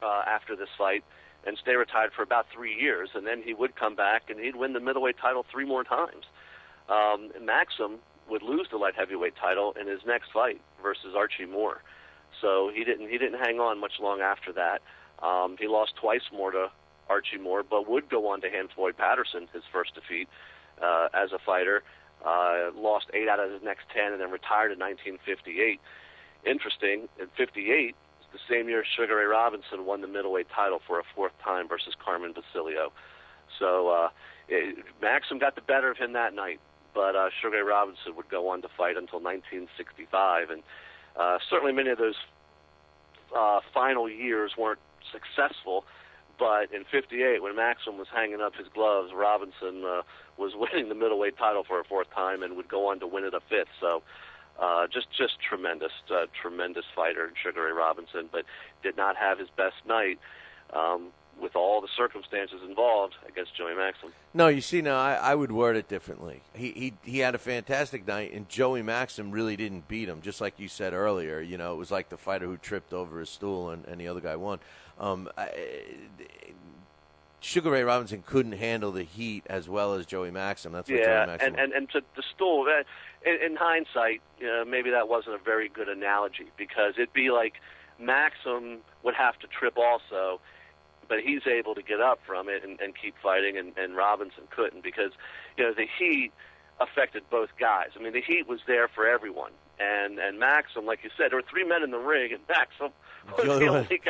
after this fight and stay retired for about 3 years, and then he would come back and he'd win the middleweight title 3 more times. Maxim would lose the light heavyweight title in his next fight versus Archie Moore. So he didn't hang on much long after that. He lost twice more to Archie Moore, but would go on to hand Floyd Patterson his first defeat as a fighter. Lost 8 out of his next 10 and then retired in 1958. Interesting, in 58, the same year Sugar Ray Robinson won the middleweight title for a 4th time versus Carmen Basilio. So Maxim got the better of him that night. But Sugar Ray Robinson would go on to fight until 1965, and certainly many of those final years weren't successful. But in 58, when Maxim was hanging up his gloves, Robinson was winning the middleweight title for a 4th time and would go on to win it a 5th. So just tremendous fighter, Sugar Ray Robinson, but did not have his best night. With all the circumstances involved against Joey Maxim. No, you see, now I would word it differently. He had a fantastic night, and Joey Maxim really didn't beat him, just like you said earlier. It was like the fighter who tripped over his stool and the other guy won. Sugar Ray Robinson couldn't handle the heat as well as Joey Maxim. That's what Joey Maxim and to the stool, in hindsight, maybe that wasn't a very good analogy, because it'd be like Maxim would have to trip also, but he's able to get up from it and keep fighting, and Robinson couldn't, because the heat affected both guys. The heat was there for everyone, and Maxim, like you said, there were 3 men in the ring, and Maxim was the only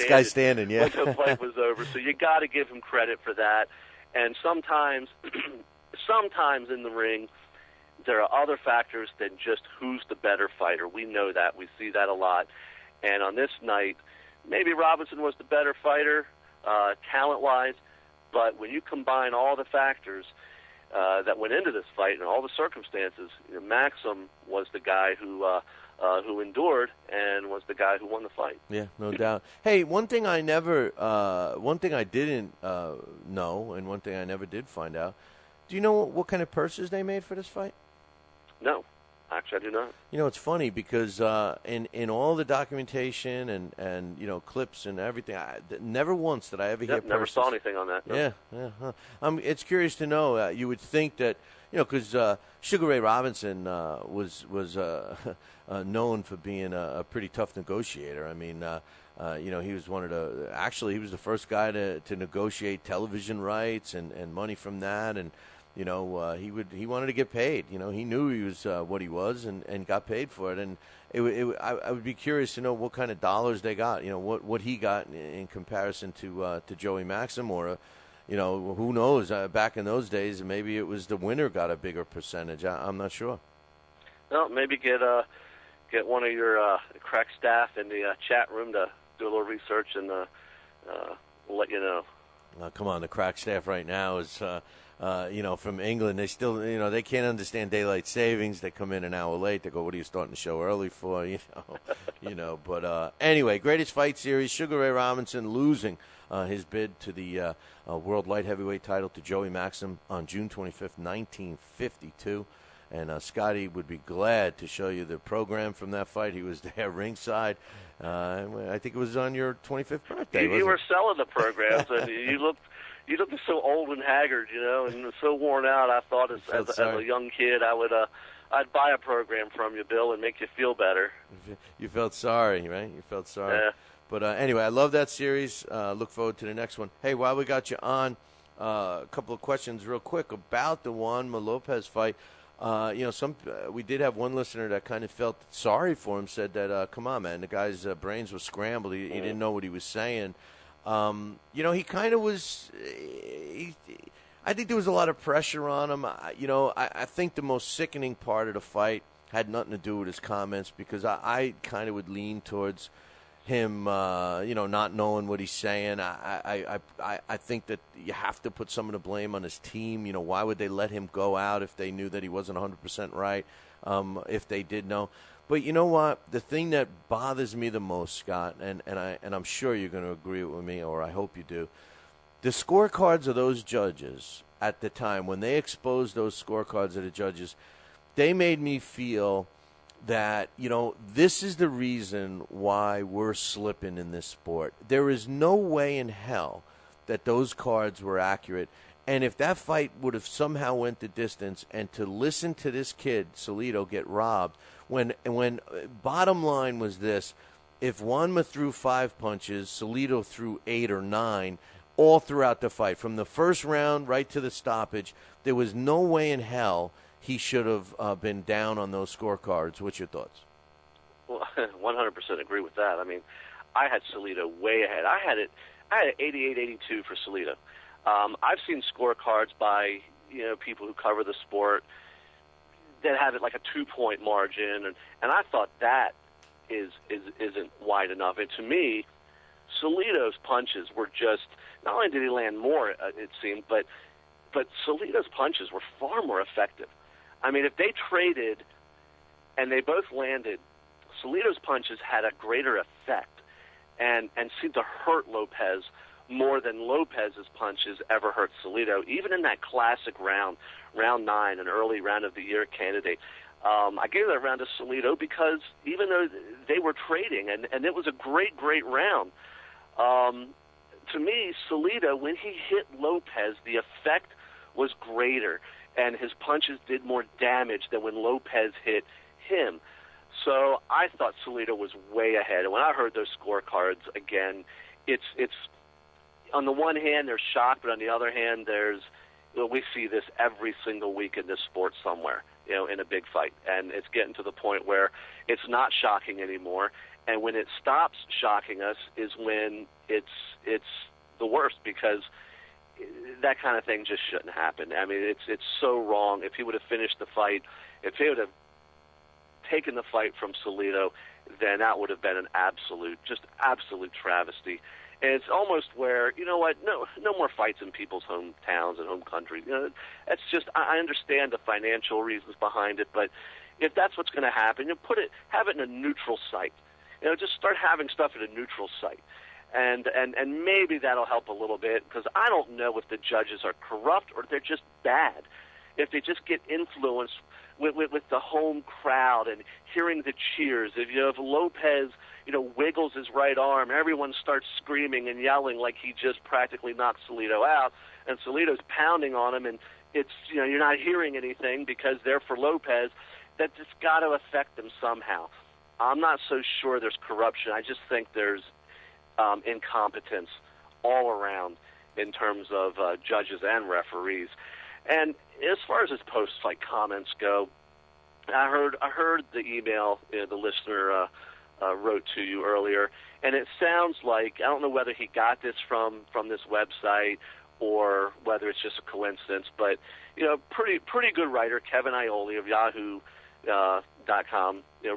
guy standing. Yeah, when the fight was over. So you got to give him credit for that. And sometimes in the ring, there are other factors than just who's the better fighter. We know that. We see that a lot. And on this night, maybe Robinson was the better fighter, talent-wise, but when you combine all the factors that went into this fight and all the circumstances, Maxim was the guy who who endured and was the guy who won the fight. Yeah, no doubt. Hey, one thing I didn't know, and one thing I never did find out. Do you know what kind of purses they made for this fight? No, actually, I do not. You know, it's funny because in all the documentation and you know clips and everything, never once did I ever hear. Never saw anything on that. No. Yeah. Huh. It's curious to know. You would think that because Sugar Ray Robinson was known for being a pretty tough negotiator. I mean, he was he was the first guy to negotiate television rights and money from that, and he wanted to get paid. He knew he was what he was and got paid for it. And I would be curious to know what kind of dollars they got. What he got in comparison to Joey Maxim, or who knows? Back in those days, maybe it was the winner got a bigger percentage. I'm not sure. Well, maybe get one of your crack staff in the chat room to do a little research, and we'll let you know. Come on, the crack staff right now is. From England, they still, they can't understand daylight savings. They come in an hour late. They go, "What are you starting the show early for?" But anyway, greatest fight series. Sugar Ray Robinson losing his bid to the world light heavyweight title to Joey Maxim on June 25th, 1952. And Scotty would be glad to show you the program from that fight. He was there ringside. I think it was on your 25th birthday. You were selling the programs, and you looked so old and haggard, and so worn out. I thought as a young kid, I'd buy a program from you, Bill, and make you feel better. You felt sorry, right? You felt sorry. Yeah. But anyway, I love that series. Look forward to the next one. Hey, while we got you on, a couple of questions real quick about the Juanma Lopez fight. We did have one listener that kind of felt sorry for him, said that, come on, man, the guy's brains were scrambled. He didn't know what he was saying. He kind of was. I think there was a lot of pressure on him. I think the most sickening part of the fight had nothing to do with his comments, because I kind of would lean towards him, not knowing what he's saying. I think that you have to put some of the blame on his team. Why would they let him go out if they knew that he wasn't 100% right? If they did know. But you know what? The thing that bothers me the most, Scott, and I'm sure you're going to agree with me, or I hope you do, the scorecards of those judges at the time, when they exposed those scorecards of the judges, they made me feel that, this is the reason why we're slipping in this sport. There is no way in hell that those cards were accurate. And if that fight would have somehow went the distance, and to listen to this kid, Salido, get robbed, when bottom line was this: if Juanma threw 5 punches, Salido threw 8 or 9, all throughout the fight, from the first round right to the stoppage, there was no way in hell he should have been down on those scorecards. What's your thoughts? Well, 100% agree with that. I mean, I had Salido way ahead. I had 88-82 for Salido. I've seen scorecards by people who cover the sport that have it like a 2-point margin, and I thought that isn't wide enough. And to me, Salido's punches were just, not only did he land more, it seemed, but Salido's punches were far more effective. I mean, if they traded and they both landed, Salido's punches had a greater effect and seemed to hurt Lopez more than Lopez's punches ever hurt Salido. Even in that classic round 9, an early round of the year candidate, I gave that round to Salido because even though they were trading, and it was a great round, to me, Salido, when he hit Lopez, the effect was greater, and his punches did more damage than when Lopez hit him. So I thought Salido was way ahead. And when I heard those scorecards, again, it's on the one hand, there's shock, but on the other hand, we see this every single week in this sport somewhere, in a big fight. And it's getting to the point where it's not shocking anymore. And when it stops shocking us is when it's the worst, because that kind of thing just shouldn't happen. I mean, it's so wrong. If he would have finished the fight, if he would have taken the fight from Salido, then that would have been an absolute travesty. And it's almost where, you know what, no more fights in people's hometowns and home country. You know, that's just, I understand the financial reasons behind it, but if that's what's going to happen, have it in a neutral site. You know, just start having stuff at a neutral site. And maybe that'll help a little bit, because I don't know if the judges are corrupt or they're just bad. If they just get influenced with the home crowd and hearing the cheers. If Lopez, wiggles his right arm, everyone starts screaming and yelling like he just practically knocked Salido out, and Salido's pounding on him, and it's, you're not hearing anything because they're for Lopez. That's got to affect them somehow. I'm not so sure there's corruption. I just think there's incompetence all around in terms of judges and referees. And as far as his post-fight comments go, I heard the email the listener wrote to you earlier, and it sounds like, I don't know whether he got this from this website or whether it's just a coincidence, but pretty good writer, Kevin Ioli of Yahoo.com,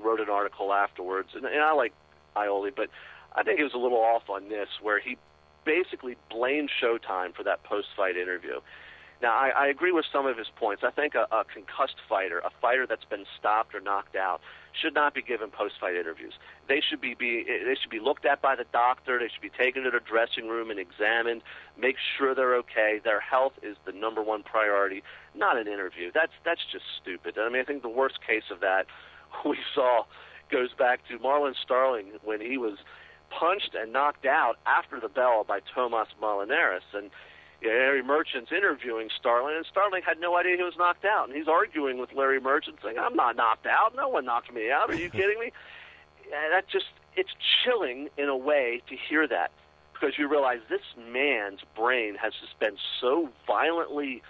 wrote an article afterwards, and I like Ioli, but I think he was a little off on this, where he basically blamed Showtime for that post-fight interview. Now, I agree with some of his points. I think a concussed fighter, a fighter that's been stopped or knocked out, should not be given post-fight interviews. They should be looked at by the doctor. They should be taken to the dressing room and examined, make sure they're okay. Their health is the number one priority, not an interview. That's just stupid. I mean, I think the worst case of that we saw goes back to Marlon Starling when he was punched and knocked out after the bell by Tomas Molinares, and Larry Merchant's interviewing Starling, and Starling had no idea he was knocked out. And he's arguing with Larry Merchant, saying, I'm not knocked out. No one knocked me out. Are you kidding me? And it's chilling in a way to hear that, because you realize this man's brain has just been so violently,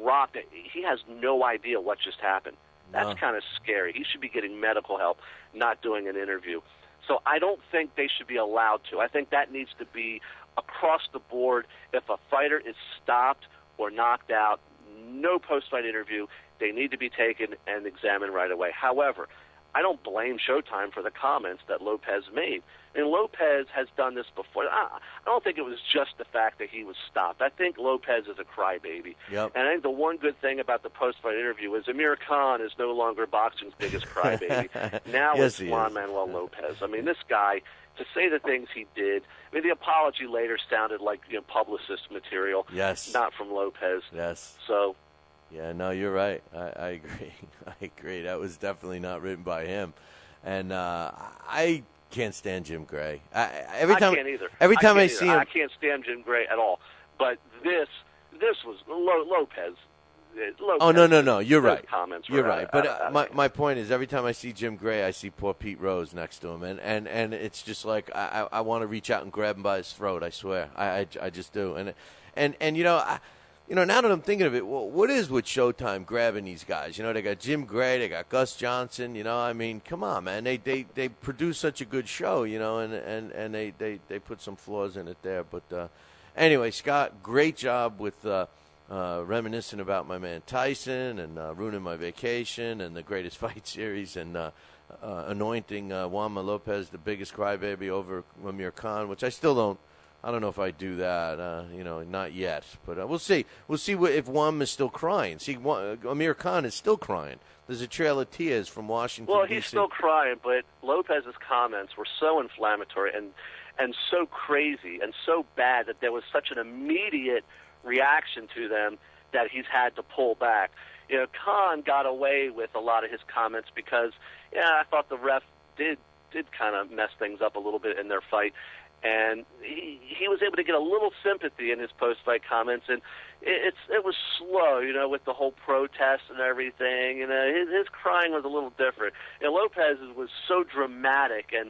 rocked that he has no idea what just happened. That's kind of scary. He should be getting medical help, not doing an interview. So I don't think they should be allowed to. I think that needs to be across the board. If a fighter is stopped or knocked out, no post-fight interview. They need to be taken and examined right away. However, I don't blame Showtime for the comments that Lopez made. I mean, Lopez has done this before. I don't think it was just the fact that he was stopped. I think Lopez is a crybaby. Yep. And I think the one good thing about the post-fight interview is Amir Khan is no longer boxing's biggest crybaby. Now Yes, it's Juan Manuel Lopez. I mean, this guy, to say the things he did, I mean, the apology later sounded like publicist material. Yes. Not from Lopez. Yes. So. Yeah, no, you're right. I agree. I agree. That was definitely not written by him. And I can't stand Jim Gray. I can't either. Every time I see him, I can't stand Jim Gray at all. But this was Lopez. Oh, no. You're right. Comments you're right. But my point is, every time I see Jim Gray, I see poor Pete Rose next to him, and it's just like I want to reach out and grab him by his throat. I swear, I just do. And now that I'm thinking of it, well, what is with Showtime grabbing these guys? They got Jim Gray, they got Gus Johnson. I mean, come on, man. They produce such a good show, and they put some flaws in it there. But anyway, Scott, great job with reminiscing about my man Tyson and ruining my vacation and the greatest fight series and anointing Juanma Lopez the biggest crybaby over Amir Khan, which I still don't. I don't know if I do that, not yet. But we'll see. We'll see if Juan is still crying. See, Amir Khan is still crying. There's a trail of tears from Washington, Well, D.C. he's still crying, but Lopez's comments were so inflammatory and so crazy and so bad that there was such an immediate reaction to them that he's had to pull back. Khan got away with a lot of his comments because, I thought the ref did kind of mess things up a little bit in their fight. And he was able to get a little sympathy in his post-fight comments, and it was slow, with the whole protest and everything. His crying was a little different. Lopez was so dramatic, and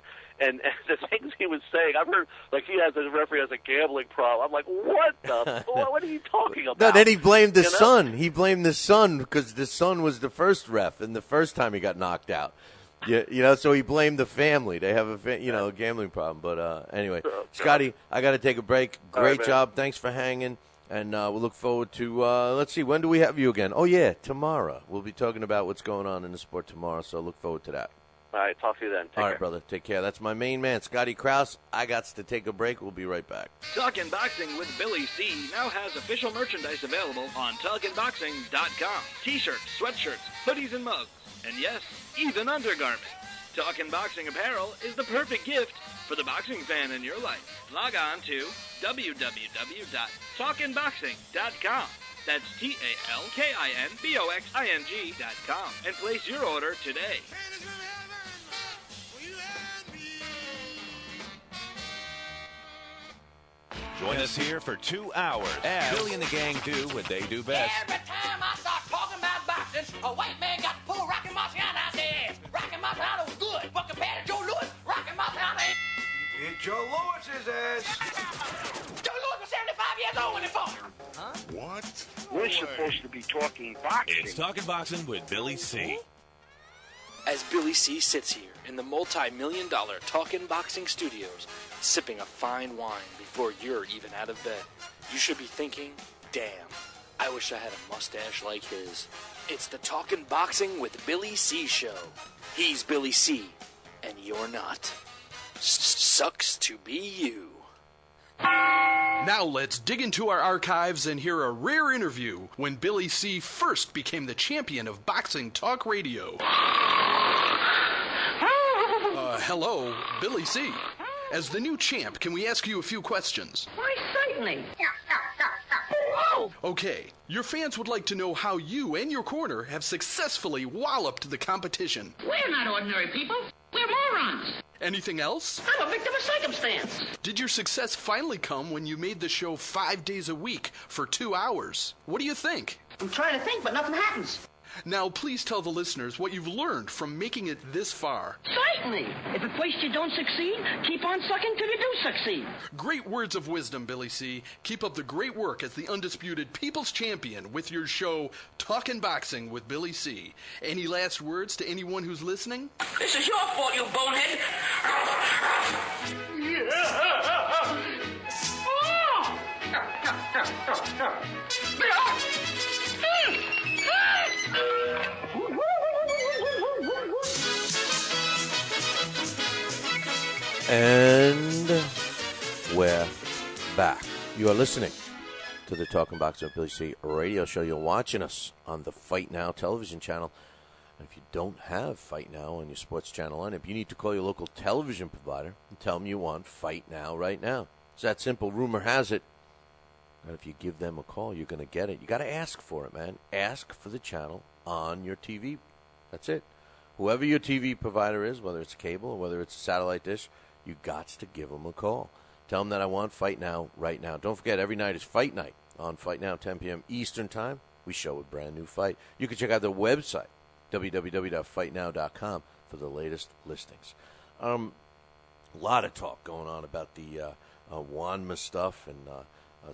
the things he was saying, I've heard the referee has a gambling problem. I'm like, what are you talking about? No, then he blamed the son. He blamed the son because the son was the first ref, and the first time he got knocked out. Yeah, so he blamed the family. They have a gambling problem. But anyway, Scotty, I got to take a break. Great job. Thanks for hanging. And we'll look forward to, let's see, when do we have you again? Oh, yeah, tomorrow. We'll be talking about what's going on in the sport tomorrow, so look forward to that. All right, talk to you then. Take All right, care. brother. Take care. That's my main man, Scotty Crouse. I got to take a break. We'll be right back. Talkin' Boxing with Billy C now has official merchandise available on TalkinBoxing.com. T-shirts, sweatshirts, hoodies, and mugs. And yes, even undergarments. Talkin' Boxing apparel is the perfect gift for the boxing fan in your life. Log on to www.talkinboxing.com. That's TalkinBoxing.com and place your order today. Join us here for 2 hours as Billy and the gang do what they do best. Every time I start talking about boxing, a white man got to pull Rocky Marciano out their ass. Rocky Marciano was good, but compared to Joe Louis, Rocky Marciano ain't... Beat Joe Louis's ass. Joe Louis was 75 years old when he fought. Huh? What? We're supposed to be talking boxing. It's Talking Boxing with Billy C. As Billy C sits here in the multi-million-dollar Talkin' Boxing Studios, sipping a fine wine before you're even out of bed, you should be thinking, damn, I wish I had a mustache like his. It's the Talkin' Boxing with Billy C show. He's Billy C, and you're not. Sucks to be you. Now let's dig into our archives and hear a rare interview when Billy C first became the champion of boxing talk radio. Hello, Billy C. As the new champ, can we ask you a few questions? Why, certainly. Okay, your fans would like to know how you and your corner have successfully walloped the competition. We're not ordinary people. We're morons. Anything else? I'm a victim of circumstance. Did your success finally come when you made the show 5 days a week for 2 hours? What do you think? I'm trying to think, but nothing happens. Now, please tell the listeners what you've learned from making it this far. Certainly. If at first you don't succeed, keep on sucking till you do succeed. Great words of wisdom, Billy C. Keep up the great work as the undisputed People's Champion with your show, Talkin' Boxing with Billy C. Any last words to anyone who's listening? This is your fault, you bonehead. And we're back. You are listening to the Talking Boxing with Billy C radio show. You're watching us on the Fight Now television channel. And if you don't have Fight Now on your sports channel lineup, you need to call your local television provider and tell them you want Fight Now right now. It's that simple. Rumor has it that if you give them a call, you're going to get it. You got to ask for it, man. Ask for the channel on your TV. That's it. Whoever your TV provider is, whether it's cable or whether it's a satellite dish, you got to give them a call. Tell them that I want Fight Now right now. Don't forget, every night is Fight Night on Fight Now, 10 p.m. Eastern Time. We show a brand new fight. You can check out their website, www.fightnow.com, for the latest listings. A lot of talk going on about the Juanma stuff and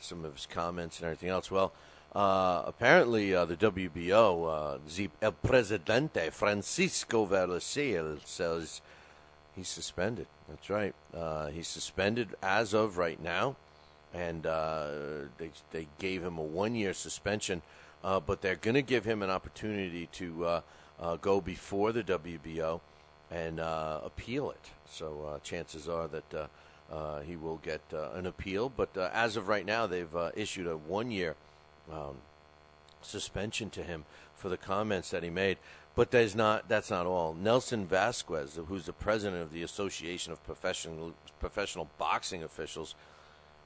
some of his comments and everything else. Well, apparently the WBO, El Presidente Francisco Verlaciel says he's suspended. That's right. He's suspended as of right now, and they gave him a 1-year suspension, but they're going to give him an opportunity to go before the WBO and appeal it. So chances are that he will get an appeal. But as of right now, they've issued a 1-year suspension to him for the comments that he made. But that's not all. Nelson Vasquez, who's the president of the Association of Professional Boxing Officials,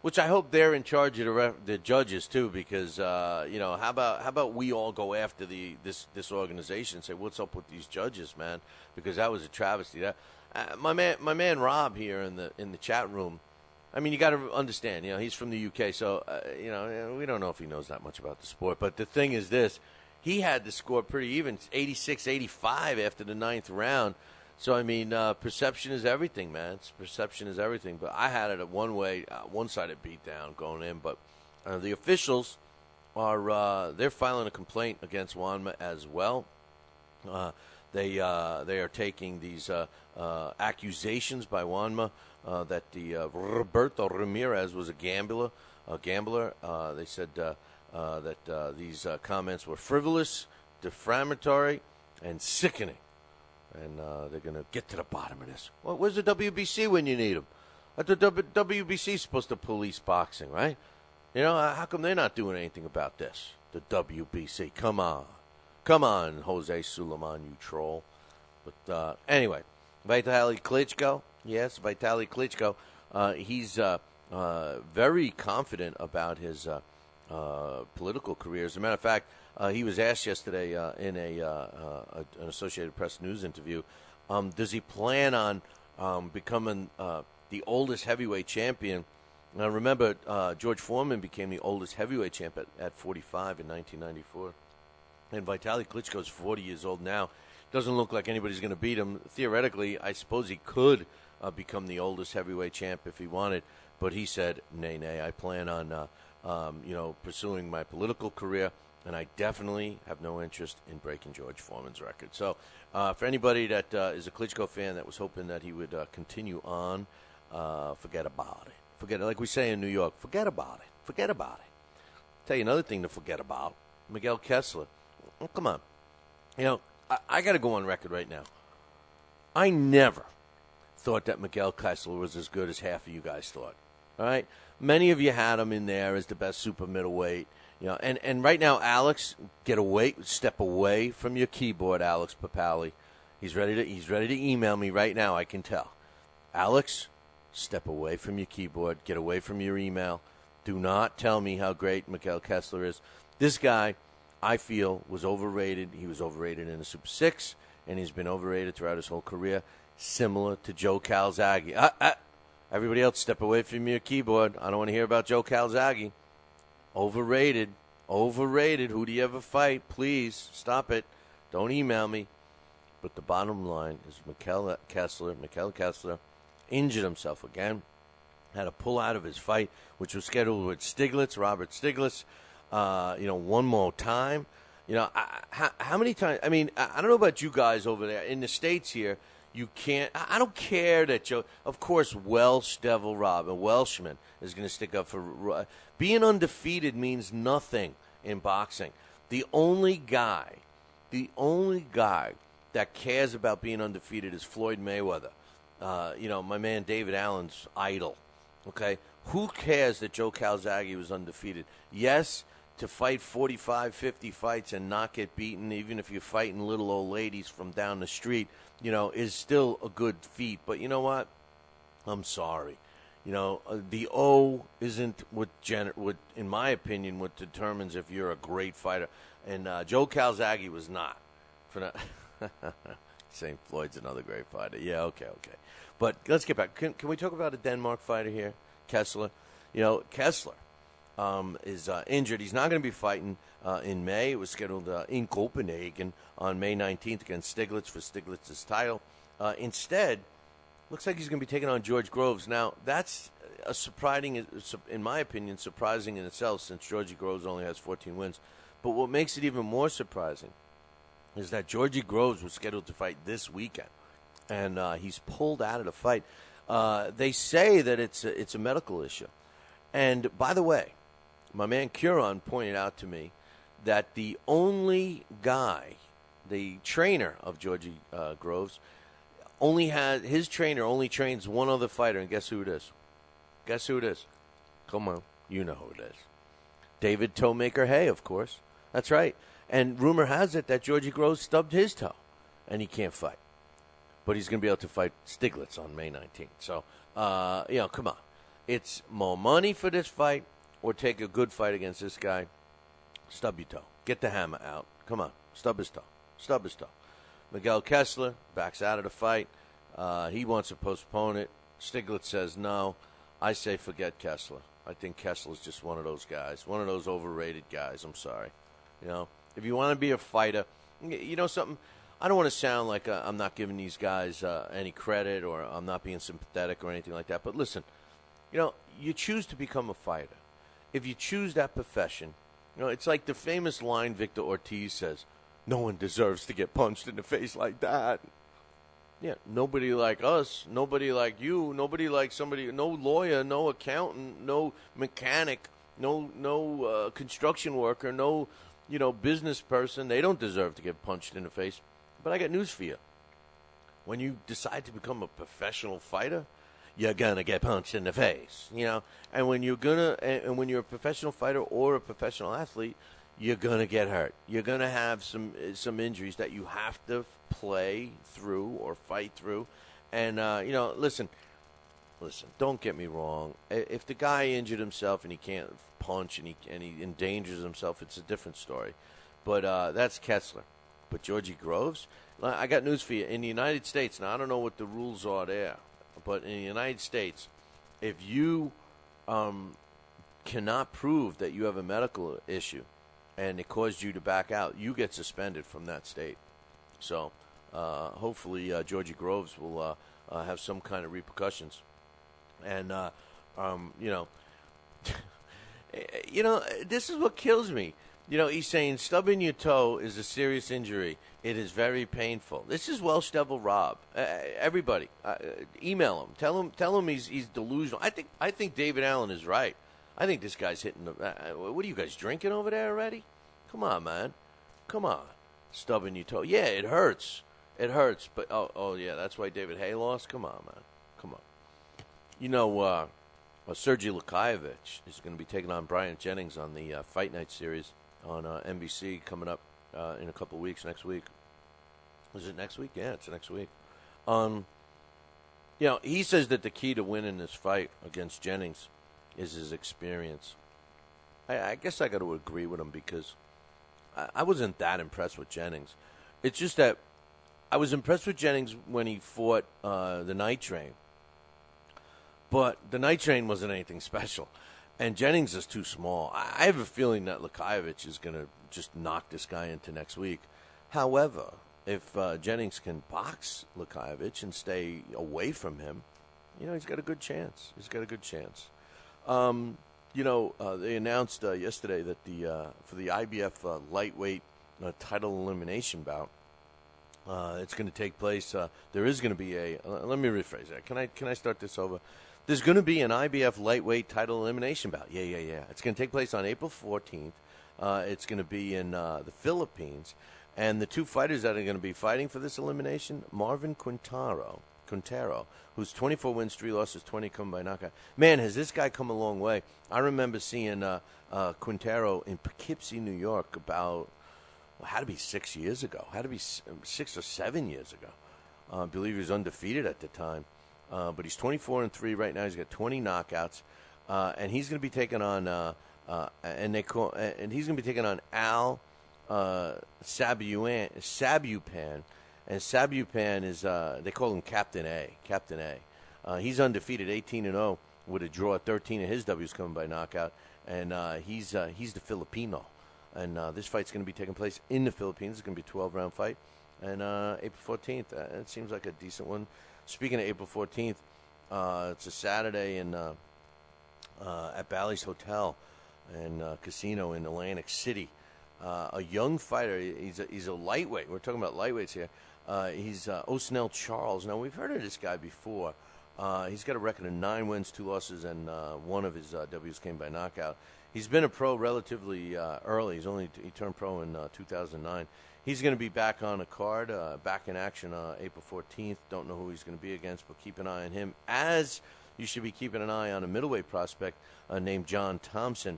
which I hope they're in charge of the judges too, because how about we all go after this organization and say, what's up with these judges, man? Because that was a travesty. My man Rob here in the chat room. I mean, you got to understand. He's from the UK, so we don't know if he knows that much about the sport. But the thing is this. He had the score pretty even, 86-85 after the 9th round. So, I mean, perception is everything, man. Perception is everything. But I had it at one-sided beatdown going in. But the officials they're filing a complaint against Juanma as well. They are taking these accusations by Juanma that Roberto Ramirez was a gambler. They said that these comments were frivolous, defamatory, and sickening. and they're going to get to the bottom of this. Well, where's the WBC when you need them? The WBC is supposed to police boxing, right? You know, how come they're not doing anything about this? The WBC, come on, Jose Suleiman, you troll. But anyway, Vitaly Klitschko, yes, Vitaly Klitschko. He's very confident about his political career. As a matter of fact, he was asked yesterday in an Associated Press news interview, does he plan on becoming the oldest heavyweight champion? Now, remember, George Foreman became the oldest heavyweight champ at 45 in 1994. And Vitaly Klitschko's 40 years old now. Doesn't look like anybody's going to beat him. Theoretically, I suppose he could become the oldest heavyweight champ if he wanted. But he said, nay, I plan on pursuing my political career, and I definitely have no interest in breaking George Foreman's record. So for anybody that is a Klitschko fan that was hoping that he would continue on, forget about it. Forget it. Like we say in New York, forget about it. Forget about it. Tell you another thing to forget about. Mikkel Kessler. Oh, come on. You know, I got to go on record right now. I never thought that Mikkel Kessler was as good as half of you guys thought. All right? Many of you had him in there as the best super middleweight. You know, and right now, Alex, step away from your keyboard, Alex Papali. He's ready to email me right now, I can tell. Alex, step away from your keyboard. Get away from your email. Do not tell me how great Mikkel Kessler is. This guy, I feel, was overrated. He was overrated in the Super 6, and he's been overrated throughout his whole career, similar to Joe Calzaghe. Everybody else, step away from your keyboard. I don't want to hear about Joe Calzaghe. Overrated. Who do you ever fight? Please, stop it. Don't email me. But the bottom line is Mikkel Kessler injured himself again. Had to pull out of his fight, which was scheduled with Robert Stiglitz. One more time. You know, how many times? I mean, I don't know about you guys over there in the States here. You can't. I don't care that Joe. Of course, Welsh Devil Rob, a Welshman, is going to stick up for. Being undefeated means nothing in boxing. The only guy that cares about being undefeated is Floyd Mayweather. My man David Allen's idol. Okay, who cares that Joe Calzaghe was undefeated? Yes, to fight 45, 50 fights and not get beaten, even if you're fighting little old ladies from down the street, is still a good feat. But you know what? I'm sorry. The O isn't what, in my opinion, what determines if you're a great fighter. And Joe Calzaghe was not. St. Floyd's another great fighter. Yeah, okay. But let's get back. Can we talk about a Denmark fighter here, Kessler? Kessler is injured. He's not going to be fighting in May. It was scheduled in Copenhagen on May 19th against Stiglitz for Stiglitz's title. Instead, looks like he's going to be taking on George Groves. Now, that's in my opinion, surprising in itself since Georgie Groves only has 14 wins. But what makes it even more surprising is that Georgie Groves was scheduled to fight this weekend, and he's pulled out of the fight. They say that it's a medical issue. And by the way, my man Curon pointed out to me that the only guy, the trainer of Georgie Groves, his trainer only trains one other fighter, and guess who it is? Come on, you know who it is. David Toemaker Hay, of course. That's right. And rumor has it that Georgie Groves stubbed his toe, and he can't fight. But he's going to be able to fight Stiglitz on May 19th. So, come on. It's more money for this fight or take a good fight against this guy. Stub your toe. Get the hammer out. Come on. Stub his toe. Mikkel Kessler backs out of the fight. He wants to postpone it. Stiglitz says no. I say forget Kessler. I think Kessler's just one of those guys, one of those overrated guys. I'm sorry. If you want to be a fighter, something, I don't want to sound like I'm not giving these guys any credit or I'm not being sympathetic or anything like that. But listen, you choose to become a fighter. If you choose that profession, it's like the famous line Victor Ortiz says, no one deserves to get punched in the face like that. Yeah, nobody like us, nobody like you, nobody like somebody, no lawyer, no accountant, no mechanic, no construction worker, no, business person. They don't deserve to get punched in the face. But I got news for you. when you decide to become a professional fighter, you're gonna get punched in the face, And when you're a professional fighter or a professional athlete, you're gonna get hurt. You're gonna have some injuries that you have to play through or fight through. And listen. Don't get me wrong. If the guy injured himself and he can't punch and he endangers himself, it's a different story. But that's Kessler. But Georgie Groves, I got news for you. In the United States, now I don't know what the rules are there, but in the United States, if you cannot prove that you have a medical issue and it caused you to back out, you get suspended from that state. So hopefully Georgie Groves will have some kind of repercussions. And, this is what kills me. He's saying stubbing your toe is a serious injury. It is very painful. This is Welsh Devil Rob. Everybody, email him. Tell him he's delusional. I think David Allen is right. I think this guy's hitting the. What are you guys drinking over there already? Come on, man. Come on. Stubbing your toe. Yeah, it hurts. It hurts. But oh yeah, that's why David Hay lost. Come on, man. Come on. Sergey Lukaevich is going to be taking on Brian Jennings on the Fight Night series on NBC coming up in a couple of weeks, next week. Is it next week? Yeah, it's next week. He says that the key to winning this fight against Jennings is his experience. I guess I got to agree with him because I wasn't that impressed with Jennings. It's just that I was impressed with Jennings when he fought the Night Train. But the Night Train wasn't anything special. And Jennings is too small. I have a feeling that Lukaevich is going to just knock this guy into next week. However, if Jennings can box Lukaevich and stay away from him, he's got a good chance. They announced yesterday that for the IBF lightweight title elimination bout, it's going to take place. There is going to be a. Let me rephrase that. Can I start this over? There's going to be an IBF lightweight title elimination bout. Yeah. It's going to take place on April 14th. It's going to be in the Philippines. And the two fighters that are going to be fighting for this elimination, Marvin Quintero, who's 24 wins, 3 losses, 20 come by knockout. Man, has this guy come a long way. I remember seeing Quintero in Poughkeepsie, New York about, had to be 6 years ago. Had to be 6 or 7 years ago. I believe he was undefeated at the time. But he's 24-3 right now. He's got 20 knockouts, and he's going to be taking on he's going to be taking on Al Sabupan, and Sabupan is they call him Captain A. He's undefeated, 18-0 with a draw. 13 of his W's coming by knockout, and he's the Filipino. And this fight's going to be taking place in the Philippines. It's going to be a 12-round fight, and April 14th. It seems like a decent one. Speaking of April 14th, it's a Saturday at Bally's Hotel and Casino in Atlantic City. A young fighter, he's a lightweight. We're talking about lightweights here. He's Osnell Charles. Now, we've heard of this guy before. He's got a record of 9 wins, 2 losses, and one of his W's came by knockout. He's been a pro relatively early. He turned pro in 2009. He's going to be back on a card, back in action April 14th. Don't know who he's going to be against, but keep an eye on him. As you should be keeping an eye on a middleweight prospect named John Thompson.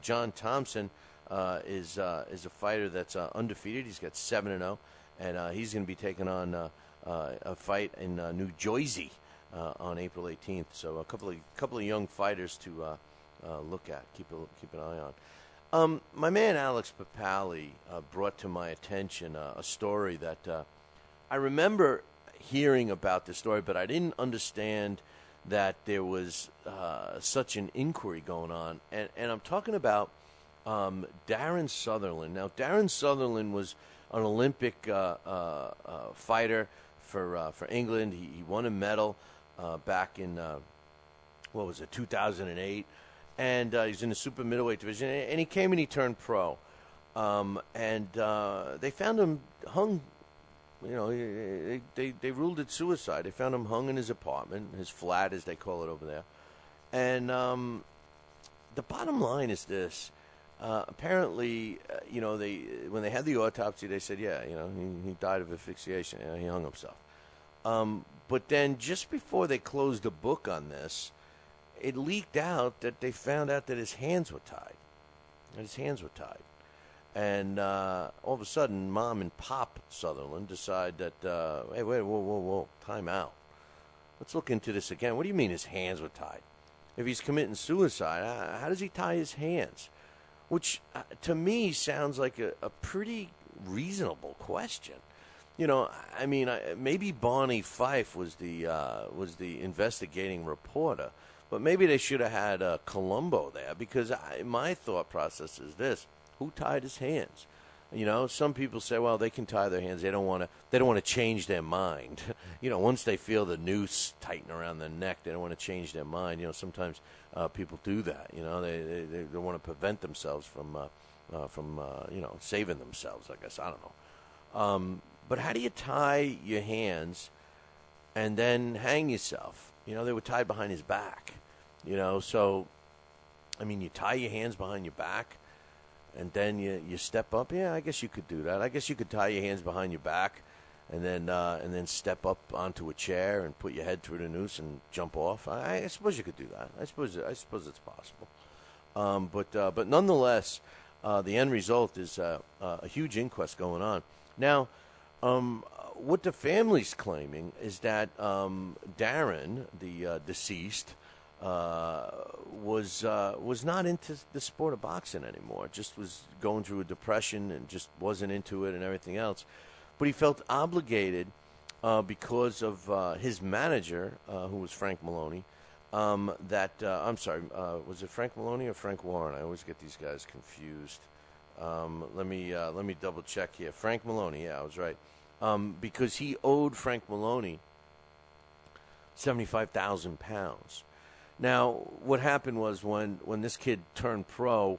John Thompson is a fighter that's undefeated. He's got 7-0, and he's going to be taking on a fight in New Jersey on April 18th. So a couple of young fighters to look at, keep an eye on. My man Alex Papali brought to my attention a story that I remember hearing about this story, but I didn't understand that there was such an inquiry going on. And I'm talking about Darren Sutherland. Now, Darren Sutherland was an Olympic fighter for England. He won a medal back in, 2008. And he's in the super middleweight division, and he came and he turned pro. They found him hung. They ruled it suicide. They found him hung in his apartment, his flat, as they call it over there. And the bottom line is this: apparently, when they had the autopsy, they said, he died of asphyxiation. He hung himself. But then just before they closed the book on this, it leaked out that they found out that his hands were tied. And all of a sudden, Mom and Pop Sutherland decide that, hey, wait, whoa, time out. Let's look into this again. What do you mean his hands were tied? If he's committing suicide, how does he tie his hands? Which, to me, sounds like a pretty reasonable question. You know, I mean, maybe Barney Fife was the investigating reporter, but maybe they should have had Columbo there, because my thought process is this: who tied his hands? You know, some people say, well, they can tie their hands. They don't want to change their mind. You know, once they feel the noose tighten around their neck, they don't want to change their mind. You know, sometimes people do that. You know, they want to prevent themselves from saving themselves, I guess. I don't know. But how do you tie your hands and then hang yourself? You know, they were tied behind his back. You know, so, I mean, you tie your hands behind your back and then you step up. Yeah, I guess you could do that. I guess you could tie your hands behind your back and then step up onto a chair and put your head through the noose and jump off. I suppose you could do that. I suppose it's possible. But nonetheless, the end result is a huge inquest going on. Now, what the family's claiming is that Darren, the deceased, was not into the sport of boxing anymore. Just was going through a depression and just wasn't into it and everything else. But he felt obligated because of his manager, who was Frank Maloney. I'm sorry, was it Frank Maloney or Frank Warren? I always get these guys confused. Let me double check here. Frank Maloney, yeah, I was right. Because he owed Frank Maloney £75,000. Now, what happened was when this kid turned pro,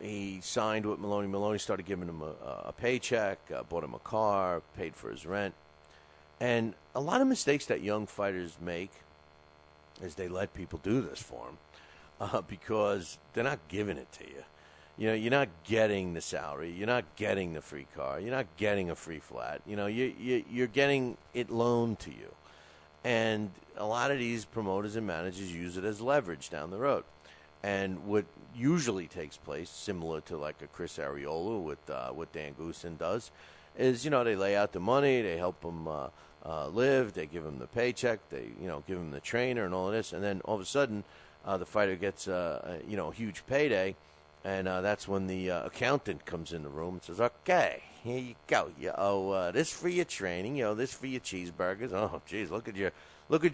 he signed with Maloney. Maloney started giving him a paycheck, bought him a car, paid for his rent. And a lot of mistakes that young fighters make is they let people do this for them because they're not giving it to you. You know, you're not getting the salary. You're not getting the free car. You're not getting a free flat. You know, you're getting it loaned to you. And a lot of these promoters and managers use it as leverage down the road. And what usually takes place, similar to like a Chris Arreola with what Dan Goosen does, is, you know, they lay out the money, they help them live, they give them the paycheck, they, you know, give them the trainer and all of this, and then all of a sudden the fighter gets a huge payday, and that's when the accountant comes in the room and says, okay, here you go. You owe this for your training, you owe this for your cheeseburgers. Oh, geez, look at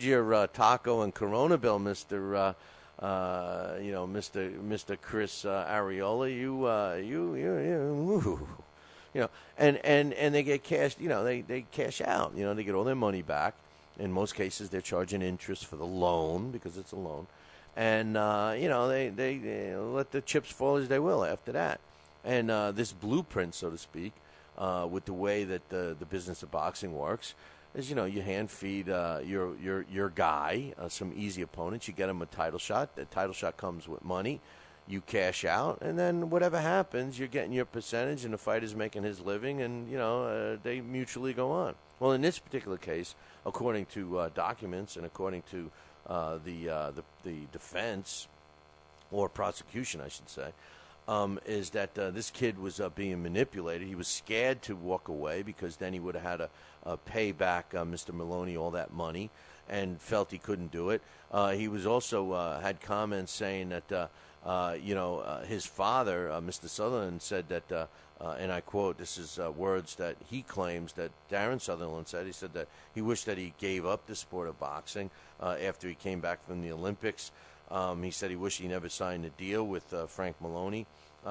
your taco and Corona bill, Mr. Mr. Chris Arreola. You know, and they get cashed. You know, they cash out. You know, they get all their money back. In most cases, they're charging interest for the loan because it's a loan. And, they let the chips fall as they will after that. And this blueprint, so to speak, with the way that the business of boxing works, is, you know, you hand feed your guy some easy opponents. You get him a title shot. The title shot comes with money. You cash out, and then whatever happens, you're getting your percentage, and the fighter's making his living, and, you know, they mutually go on. Well, in this particular case, according to documents and according to the defense, or prosecution, I should say, is that this kid was being manipulated. He was scared to walk away because then he would have had to pay back Mr. Maloney all that money, and felt he couldn't do it. He was also had comments saying that his father, Mr. Sutherland, said that, and I quote, this is words that he claims that Darren Sutherland said. He said that he wished that he gave up the sport of boxing after he came back from the Olympics. He said he wished he never signed a deal with Frank Maloney.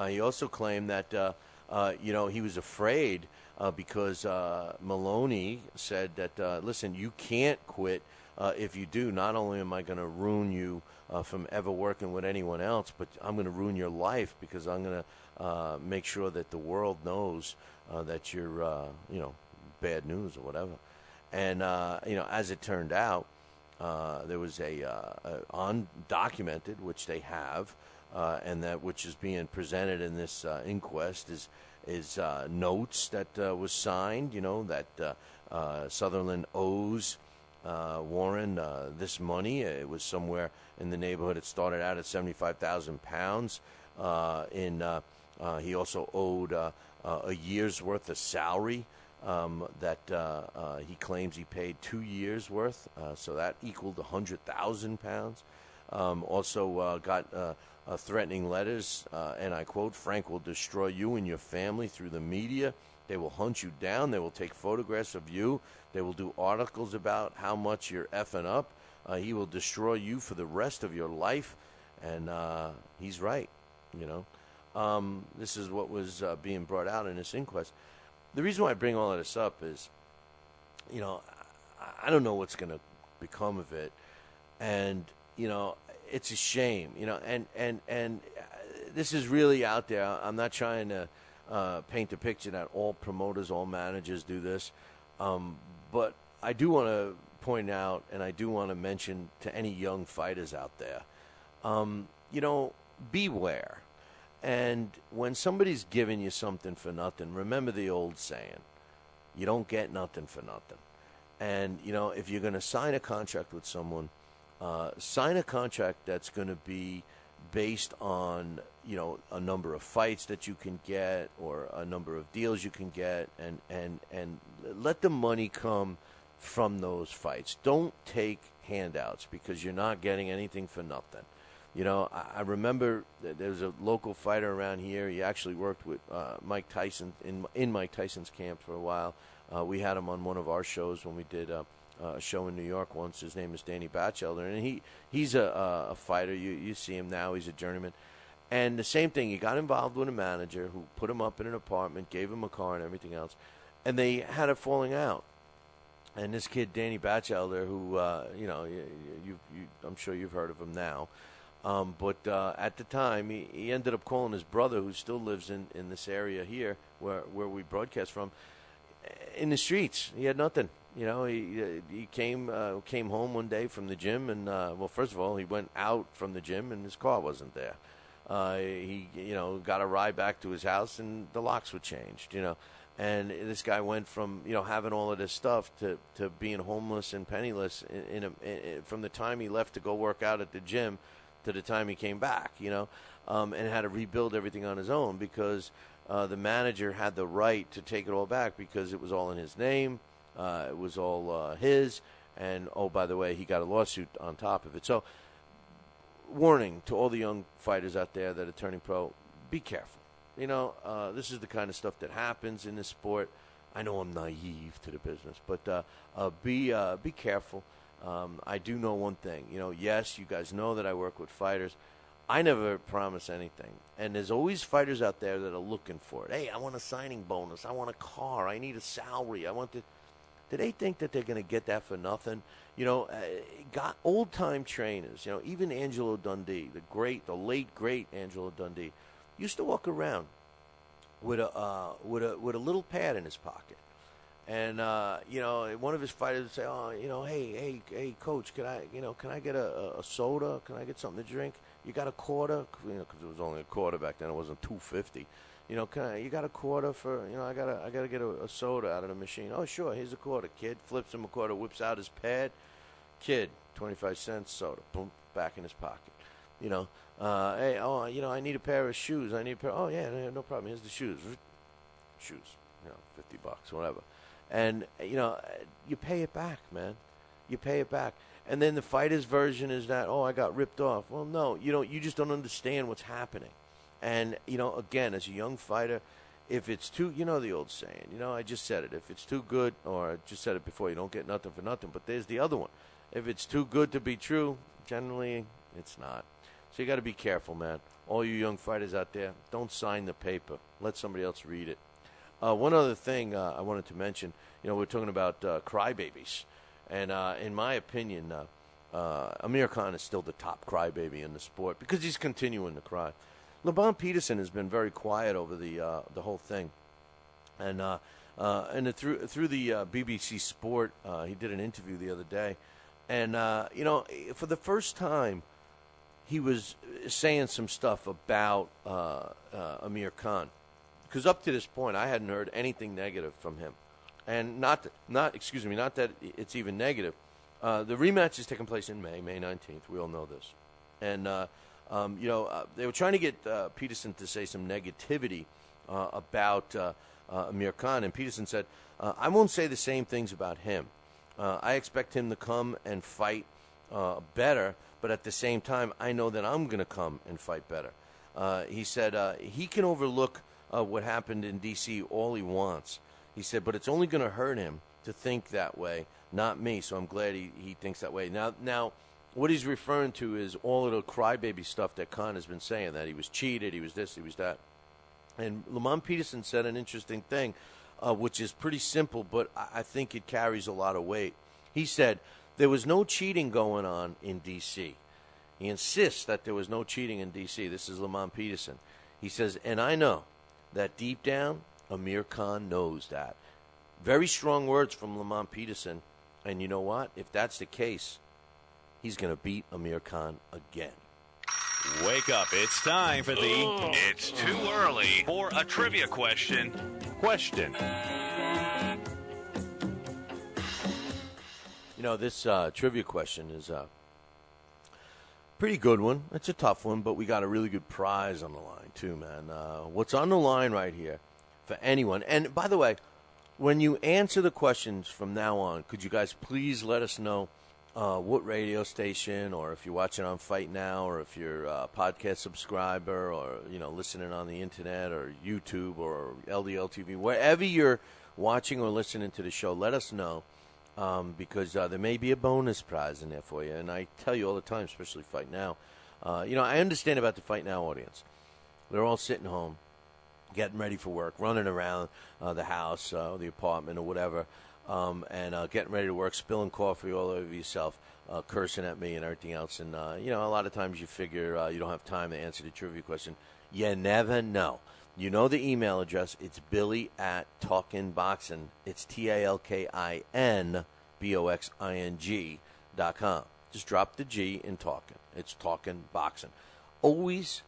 He also claimed that, he was afraid because Maloney said that, listen, you can't quit. If you do, not only am I going to ruin you from ever working with anyone else, but I'm going to ruin your life because I'm going to make sure that the world knows that you're, bad news or whatever. And, as it turned out, there was a undocumented, which they have, and that which is being presented in this inquest notes that was signed, that Sutherland owes Warren this money. It was somewhere in the neighborhood. It started out at 75,000 pounds. He also owed a year's worth of salary that he claims he paid 2 years worth. So that equaled 100,000 pounds. Also got threatening letters, and I quote, "Frank will destroy you and your family through the media. They will hunt you down. They will take photographs of you. They will do articles about how much you're effing up. He will destroy you for the rest of your life." And he's right, This is what was being brought out in this inquest. The reason why I bring all of this up is, I don't know what's going to become of it. And, it's a shame, and this is really out there. I'm not trying to paint the picture that all promoters, all managers do this. But I do want to point out, and I do want to mention to any young fighters out there, beware. And when somebody's giving you something for nothing, remember the old saying, you don't get nothing for nothing. And, if you're going to sign a contract with someone, sign a contract that's going to be based on, a number of fights that you can get or a number of deals you can get, and let the money come from those fights. Don't take handouts because you're not getting anything for nothing. I remember that there was a local fighter around here. He actually worked with Mike Tyson in Mike Tyson's camp for a while. We had him on one of our shows when we did a show in New York once. His name is Danny Batchelder, and he's a fighter. You see him now. He's a journeyman. And the same thing, he got involved with a manager who put him up in an apartment, gave him a car and everything else, and they had a falling out. And this kid, Danny Batchelder, who, I'm sure you've heard of him now, but at the time, he ended up calling his brother, who still lives in this area here where we broadcast from, in the streets. He had nothing. He came home one day from the gym, and first of all, he went out from the gym, and his car wasn't there. He got a ride back to his house, and the locks were changed. And this guy went from having all of this stuff to being homeless and penniless from the time he left to go work out at the gym to the time he came back. And had to rebuild everything on his own because the manager had the right to take it all back because it was all in his name. It was all his, and by the way, he got a lawsuit on top of it. So, warning to all the young fighters out there that are turning pro: be careful. This is the kind of stuff that happens in this sport. I know I'm naive to the business, but be careful. I do know one thing. Yes, you guys know that I work with fighters. I never promise anything. And there's always fighters out there that are looking for it. Hey, I want a signing bonus. I want a car. I need a salary. I want to... Do they think that they're going to get that for nothing? Got old-time trainers, even Angelo Dundee, the late, great Angelo Dundee, used to walk around with a little pad in his pocket. And, one of his fighters would say, hey, coach, can I get a soda? Can I get something to drink? You got a quarter? Because it was only a quarter back then. It wasn't $2.50. You got a quarter for, I gotta get a soda out of the machine. Oh, sure, here's a quarter. Kid flips him a quarter, whips out his pad. Kid, 25 cents soda. Boom, back in his pocket. Hey, I need a pair of shoes. Oh, yeah, no problem. Here's the shoes. Shoes, $50, whatever. And, you pay it back, man. You pay it back. And then the fighter's version is that, I got ripped off. Well, no, you just don't understand what's happening. And, again, as a young fighter, if it's too, the old saying, I just said it. If it's too good, or I just said it before, you don't get nothing for nothing. But there's the other one. If it's too good to be true, generally it's not. So you got to be careful, man. All you young fighters out there, don't sign the paper. Let somebody else read it. One other thing I wanted to mention, we're talking about crybabies. And in my opinion, Amir Khan is still the top crybaby in the sport because he's continuing to cry. LeBron Peterson has been very quiet over the whole thing, and through the BBC Sport, he did an interview the other day, and for the first time, he was saying some stuff about Amir Khan, because up to this point I hadn't heard anything negative from him, and not that it's even negative. The rematch is taking place in May 19th. We all know this, and they were trying to get Peterson to say some negativity about Amir Khan, and Peterson said, "I won't say the same things about him. I expect him to come and fight better, but at the same time, I know that I'm going to come and fight better." He said he can overlook what happened in D.C. all he wants. He said, but it's only going to hurt him to think that way, not me. So I'm glad he thinks that way. Now, what he's referring to is all of the crybaby stuff that Khan has been saying, that he was cheated, he was this, he was that. And Lamont Peterson said an interesting thing, which is pretty simple, but I think it carries a lot of weight. He said there was no cheating going on in D.C. He insists that there was no cheating in D.C. This is Lamont Peterson. He says, and I know that deep down, Amir Khan knows that. Very strong words from Lamont Peterson. And you know what? If that's the case, he's going to beat Amir Khan again. Wake up. It's time for It's too early for a trivia question. This trivia question is a pretty good one. It's a tough one, but we got a really good prize on the line, too, man. What's on the line right here for anyone? And, by the way, when you answer the questions from now on, could you guys please let us know what radio station, or if you're watching on Fight Now, or if you're a podcast subscriber, or, listening on the internet, or YouTube, or LDL TV, wherever you're watching or listening to the show, let us know. Because there may be a bonus prize in there for you. And I tell you all the time, especially Fight Now. I understand about the Fight Now audience. They're all sitting home, getting ready for work, running around the house, the apartment, or whatever, and getting ready to work, spilling coffee all over yourself, cursing at me and everything else. And, a lot of times you figure you don't have time to answer the trivia question. You never know. You know the email address. It's Billy@TalkinBoxing. It's TalkinBoxing.com. Just drop the G in talking. It's Talking Boxing. Always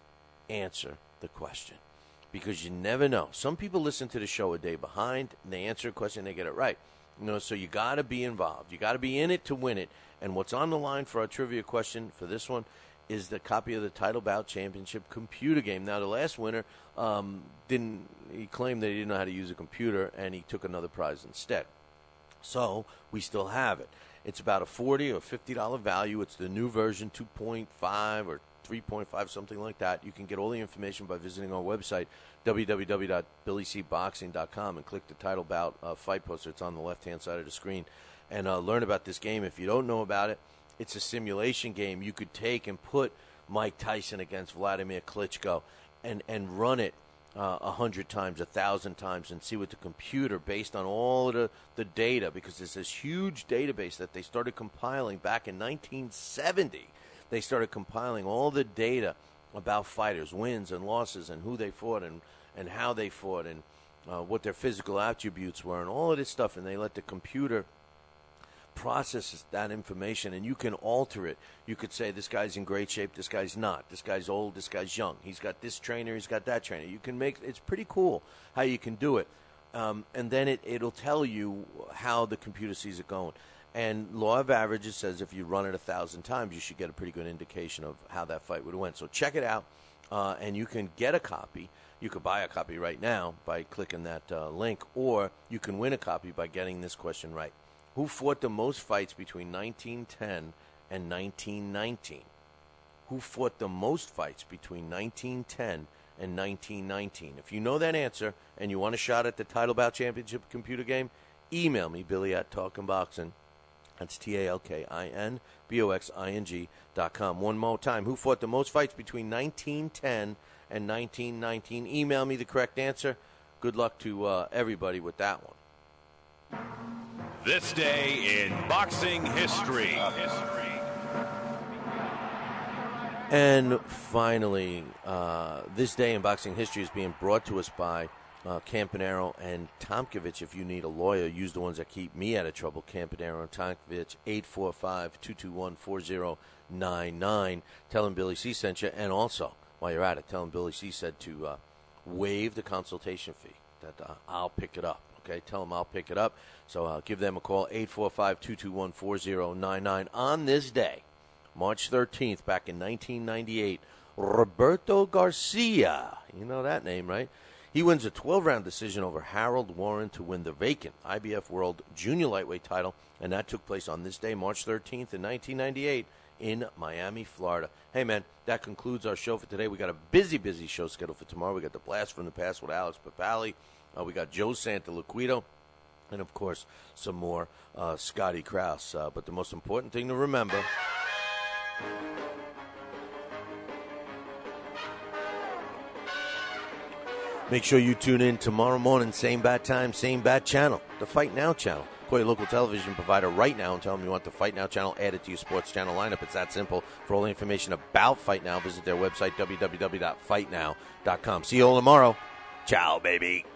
answer the question, because you never know. Some people listen to the show a day behind, and they answer a question, and they get it right. So you got to be involved. You got to be in it to win it. And what's on the line for our trivia question for this one is the copy of the Title Bout Championship computer game. Now, the last winner he claimed that he didn't know how to use a computer, and he took another prize instead. So we still have it. It's about a $40 or $50 value. It's the new version, 2.5 or 3.5, something like that. You can get all the information by visiting our website, www.BillyCBoxing.com, and click the Title Bout fight poster. It's on the left-hand side of the screen. And learn about this game. If you don't know about it, it's a simulation game. You could take and put Mike Tyson against Vladimir Klitschko and run it 100 times, 1,000 times, and see what the computer, based on all of the data, because there's this huge database that they started compiling back in 1970. They started compiling all the data about fighters, wins and losses, and who they fought, and how they fought, and what their physical attributes were, and all of this stuff, and they let the computer processes that information, and you can alter it. You could say, this guy's in great shape, this guy's not, this guy's old, this guy's young, he's got this trainer, he's got that trainer. You can make, it's pretty cool how you can do it. And then it'll tell you how the computer sees it going. And law of averages says if you run it 1,000 times, you should get a pretty good indication of how that fight would have went. So check it out, and you can get a copy. You could buy a copy right now by clicking that link, or you can win a copy by getting this question right. Who fought the most fights between 1910 and 1919? Who fought the most fights between 1910 and 1919? If you know that answer and you want a shot at the Title Bout Championship computer email me, Billy@TalkinBoxing. That's TalkinBoxing.com. One more time. Who fought the most fights between 1910 and 1919? Email me the correct answer. Good luck to everybody with that one. This day in boxing history. And finally, this day in boxing history is being brought to us by Campanaro and Tomkovich. If you need a lawyer, use the ones that keep me out of trouble. Campanaro and Tomkovich, 845-221-4099. Tell them Billy C sent you. And also, while you're at it, tell them Billy C said to waive the consultation fee. That I'll pick it up. Okay, tell them I'll pick it up. So give them a call, 845-221-4099. On this day, March 13th, back in 1998, Roberto Garcia, you know that name, right? He wins a 12-round decision over Harold Warren to win the vacant IBF World Junior Lightweight title, and that took place on this day, March 13th in 1998, in Miami, Florida. Hey, man, that concludes our show for today. We got a busy show scheduled for tomorrow. We got the Blast from the Past with Alex Papali. We got Joe Santaliquido, and, of course, some more Scotty Crouse. But the most important thing to remember... Make sure you tune in tomorrow morning, same bat time, same bat channel, the Fight Now channel. Call your local television provider right now and tell them you want the Fight Now channel added to your sports channel lineup. It's that simple. For all the information about Fight Now, visit their website, www.fightnow.com. See you all tomorrow. Ciao, baby.